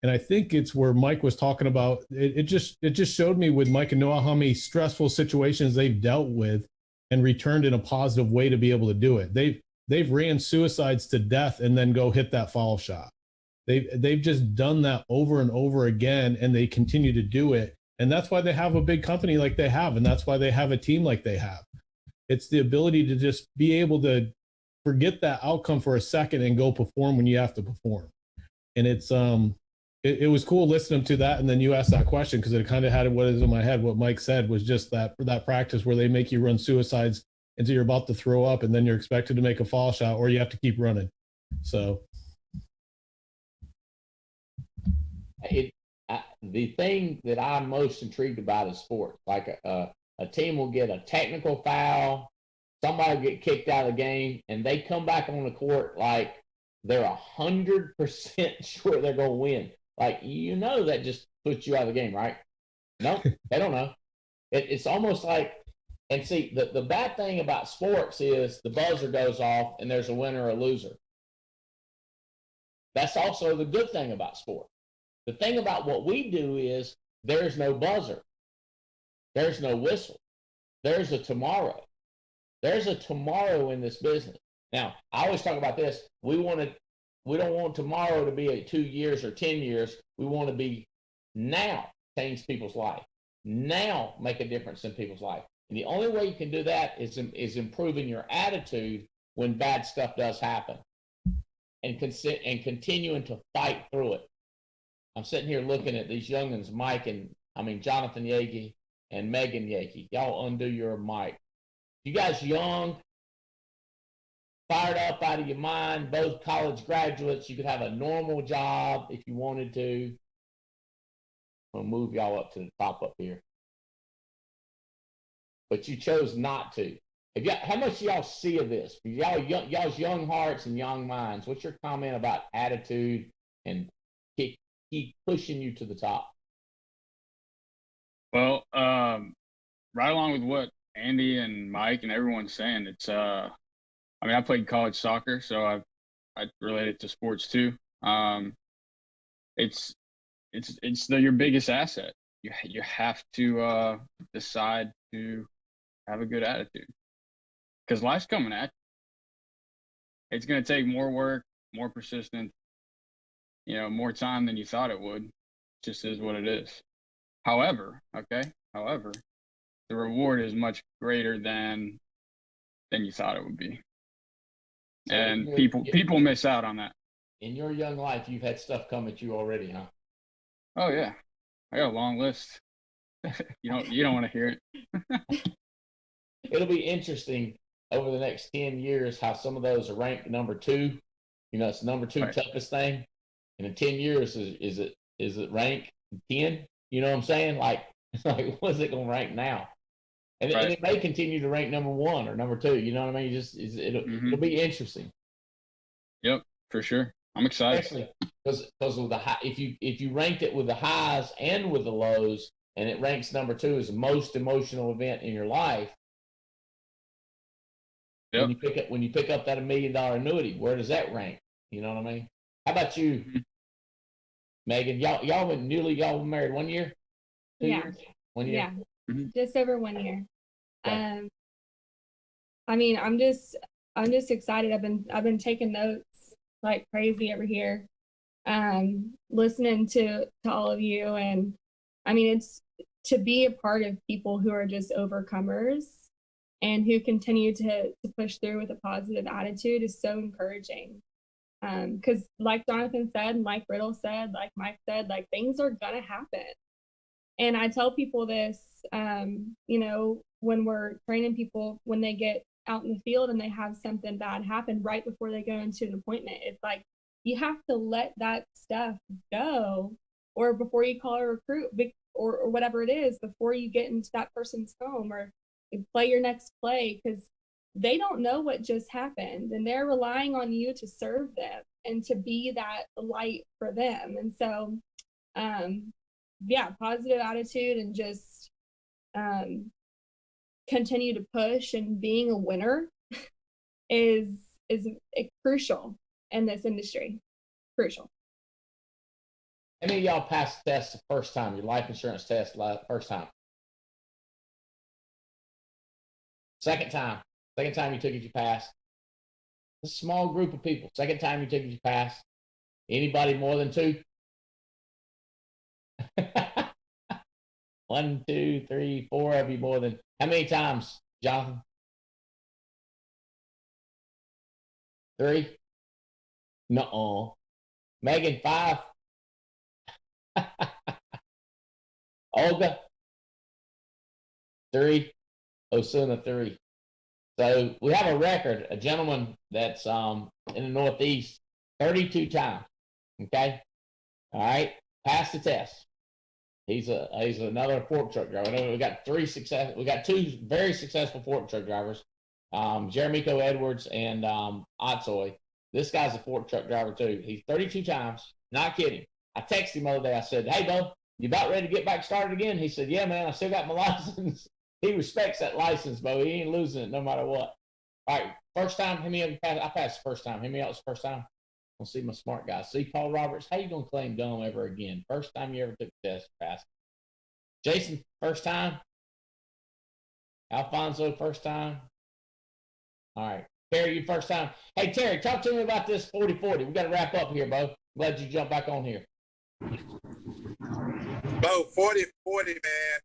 And I think it's where Mike was talking about, it just showed me with Mike and Noah how many stressful situations they've dealt with and returned in a positive way to be able to do it. They've ran suicides to death and then go hit that foul shot. They've just done that over and over again, and they continue to do it. And that's why they have a big company like they have. And that's why they have a team like they have. It's the ability to just be able to forget that outcome for a second and go perform when you have to perform. And it was cool listening to that. And then you asked that question because it kind of had what is in my head. What Mike said was just that practice where they make you run suicides until you're about to throw up, and then you're expected to make a foul shot, or you have to keep running. So the thing that I'm most intrigued about is sports. Like a team will get a technical foul, somebody will get kicked out of the game, and they come back on the court like they're 100% sure they're going to win. Like, that just puts you out of the game, right? No, they don't know. It's almost like, and see, the bad thing about sports is the buzzer goes off and there's a winner or a loser. That's also the good thing about sport. The thing about what we do is there's no buzzer. There's no whistle. There's a tomorrow. There's a tomorrow in this business. Now, I always talk about this. We don't want tomorrow to be 2 years or 10 years. We want to be now change people's life. Now make a difference in people's life. And the only way you can do that is improving your attitude when bad stuff does happen, and continuing to fight through it. I'm sitting here looking at these youngins, Jonathan Yagi and Megan Yagi. Y'all undo your mic. You guys young, fired up out of your mind, both college graduates. You could have a normal job if you wanted to. I'm going to move y'all up to the top up here. But you chose not to. How much do y'all see of this? Y'all's young hearts and young minds. What's your comment about attitude and keep pushing you to the top? Well, right along with what Andy and Mike and everyone's saying, it's I played college soccer, so I relate it to sports too. It's your biggest asset. You have to decide to have a good attitude, because life's coming at you. It's going to take more work, more persistence, more time than you thought it would. It just is what it is. However, the reward is much greater than you thought it would be. So and people miss out on that. In your young life, you've had stuff come at you already, huh? Oh yeah, I got a long list. You don't want to hear it. It'll be interesting over the next 10 years how some of those are ranked number 2. It's the number 2 right. Toughest thing. And in 10 years, is it ranked 10? You know what I'm saying? Like what is it going to rank now? And it may continue to rank number 1 or number 2. You know what I mean? It'll be interesting. Yep, for sure. I'm excited. Especially because with the high, if you ranked it with the highs and with the lows, and it ranks number 2 as the most emotional event in your life. Yep. When you pick up that $1 million annuity, where does that rank? You know what I mean? How about you, Megan? Y'all were married 1 year? 2 years? 1 year? Yeah. Just over 1 year. Okay. I mean, I'm just excited. I've been taking notes like crazy over here, listening to all of you, and I mean, it's to be a part of people who are just overcomers and who continue to push through with a positive attitude is so encouraging. Because like Jonathan said, like Riddle said, like Mike said, like things are gonna happen. And I tell people this, you know, when we're training people, when they get out in the field and they have something bad happen right before they go into an appointment, it's like, you have to let that stuff go, or before you call a recruit or whatever it is, before you get into that person's home or play your next play, because they don't know what just happened and they're relying on you to serve them and to be that light for them. And so, yeah, positive attitude and just continue to push, and being a winner is crucial in this industry. Crucial. How many of y'all passed the test the first time, your life insurance test first time? Second time you took it, you passed. A small group of people. Second time you took it, you passed. Anybody more than 2? 1, 2, 3, 4 of you more than. How many times, Jonathan? 3? Nuh-uh. Megan, 5. Olga, 3. Osuna, 3. So we have a record, a gentleman that's in the Northeast, 32 times. Okay? All right? Passed the test. He's another fork truck driver. We got 2 very successful fork truck drivers, Jeremico Edwards and Otsoy. This guy's a fork truck driver too. He's 32 times. Not kidding. I texted him the other day. I said, "Hey, Bo, you about ready to get back started again?" He said, "Yeah, man. I still got my license." He respects that license, Bo. He ain't losing it no matter what. All right, first time. I passed the first time. Hear me out. First time. I'll see my smart guy. See, Paul Roberts, how you gonna claim dumb ever again? First time you ever took the test, passed. Jason, first time. Alfonso, first time. All right. Terry, you first time. Hey, Terry, talk to me about this 40-40. We got to wrap up here, Bo. Glad you jumped back on here. Bo, 40-40, man.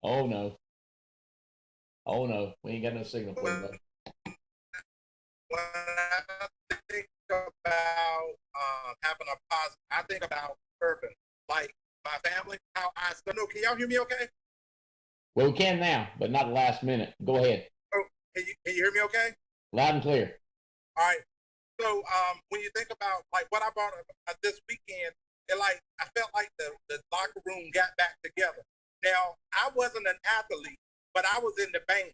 Oh, no. Oh, no. We ain't got no signal for you, Bo. When I think about having a positive, I think about urban, like my family, how I still know. Can y'all hear me okay? Well, we can now, but not the last minute. Go ahead. Oh, can you hear me okay? Loud and clear. All right. So when you think about like what I brought up this weekend, I felt like the locker room got back together. Now, I wasn't an athlete, but I was in the band.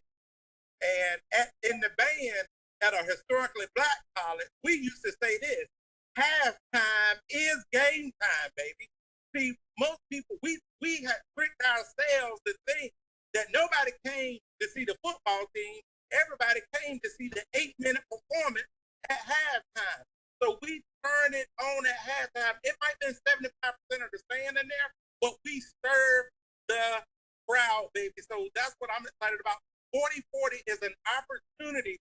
And in the band, at a historically black college, we used to say this: halftime is game time, baby. See, most people, we had tricked ourselves to think that nobody came to see the football team. Everybody came to see the 8-minute performance at halftime. So we turned it on at halftime. It might have been 75% of the stand in there, but we served the crowd, baby. So that's what I'm excited about. 40-40 is an opportunity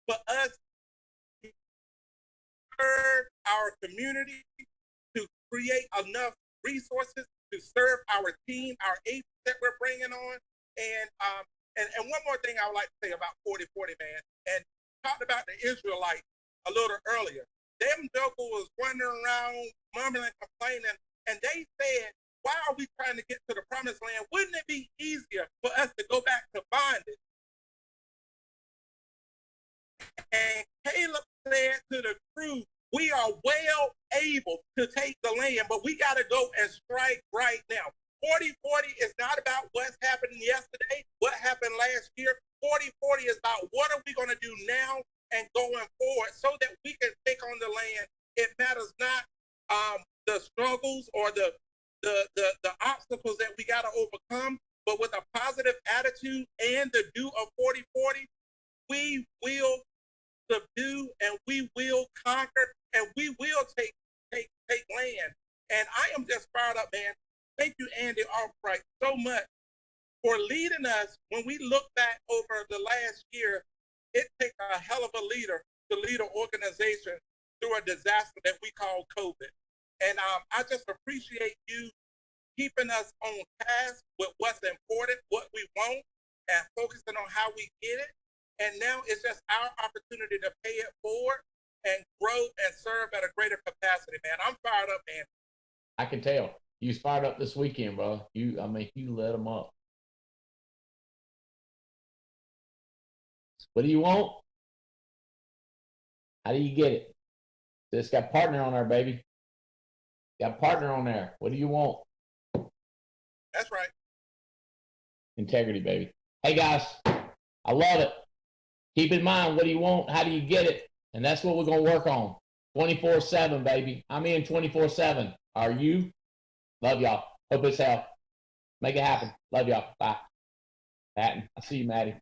for us to serve our community, to create enough resources to serve our team, our agents that we're bringing on. And one more thing I would like to say about 40-40, man, and talked about the Israelites a little earlier. Them jokers was wandering around, mumbling, complaining, and they said, why are we trying to get to the promised land? Wouldn't it be easier for us to go back to bondage? And Caleb said to the crew, we are well able to take the land, but we got to go and strike right now. 40-40 is not about what's happening yesterday, what happened last year. 40-40 is about what are we going to do now and going forward so that we can take on the land. It matters not the struggles or the obstacles that we got to overcome, but with a positive attitude and the do of 40-40, we will subdue and we will conquer and we will take land. And I am just fired up, man. Thank you, Andy Albright, so much for leading us. When we look back over the last year, it takes a hell of a leader to lead an organization through a disaster that we call COVID. And I just appreciate you keeping us on task with what's important, what we want, and focusing on how we get it. And now it's just our opportunity to pay it forward and grow and serve at a greater capacity, man. I'm fired up, man. I can tell. You was fired up this weekend, bro. You let them up. What do you want? How do you get it? Just got partner on there, baby. Got partner on there. What do you want? That's right. Integrity, baby. Hey, guys, I love it. Keep in mind, what do you want? How do you get it? And that's what we're going to work on. 24/7, baby. I'm in 24/7. Are you? Love y'all. Hope it's helped. Make it happen. Love y'all. Bye. Patton. I see you, Maddie.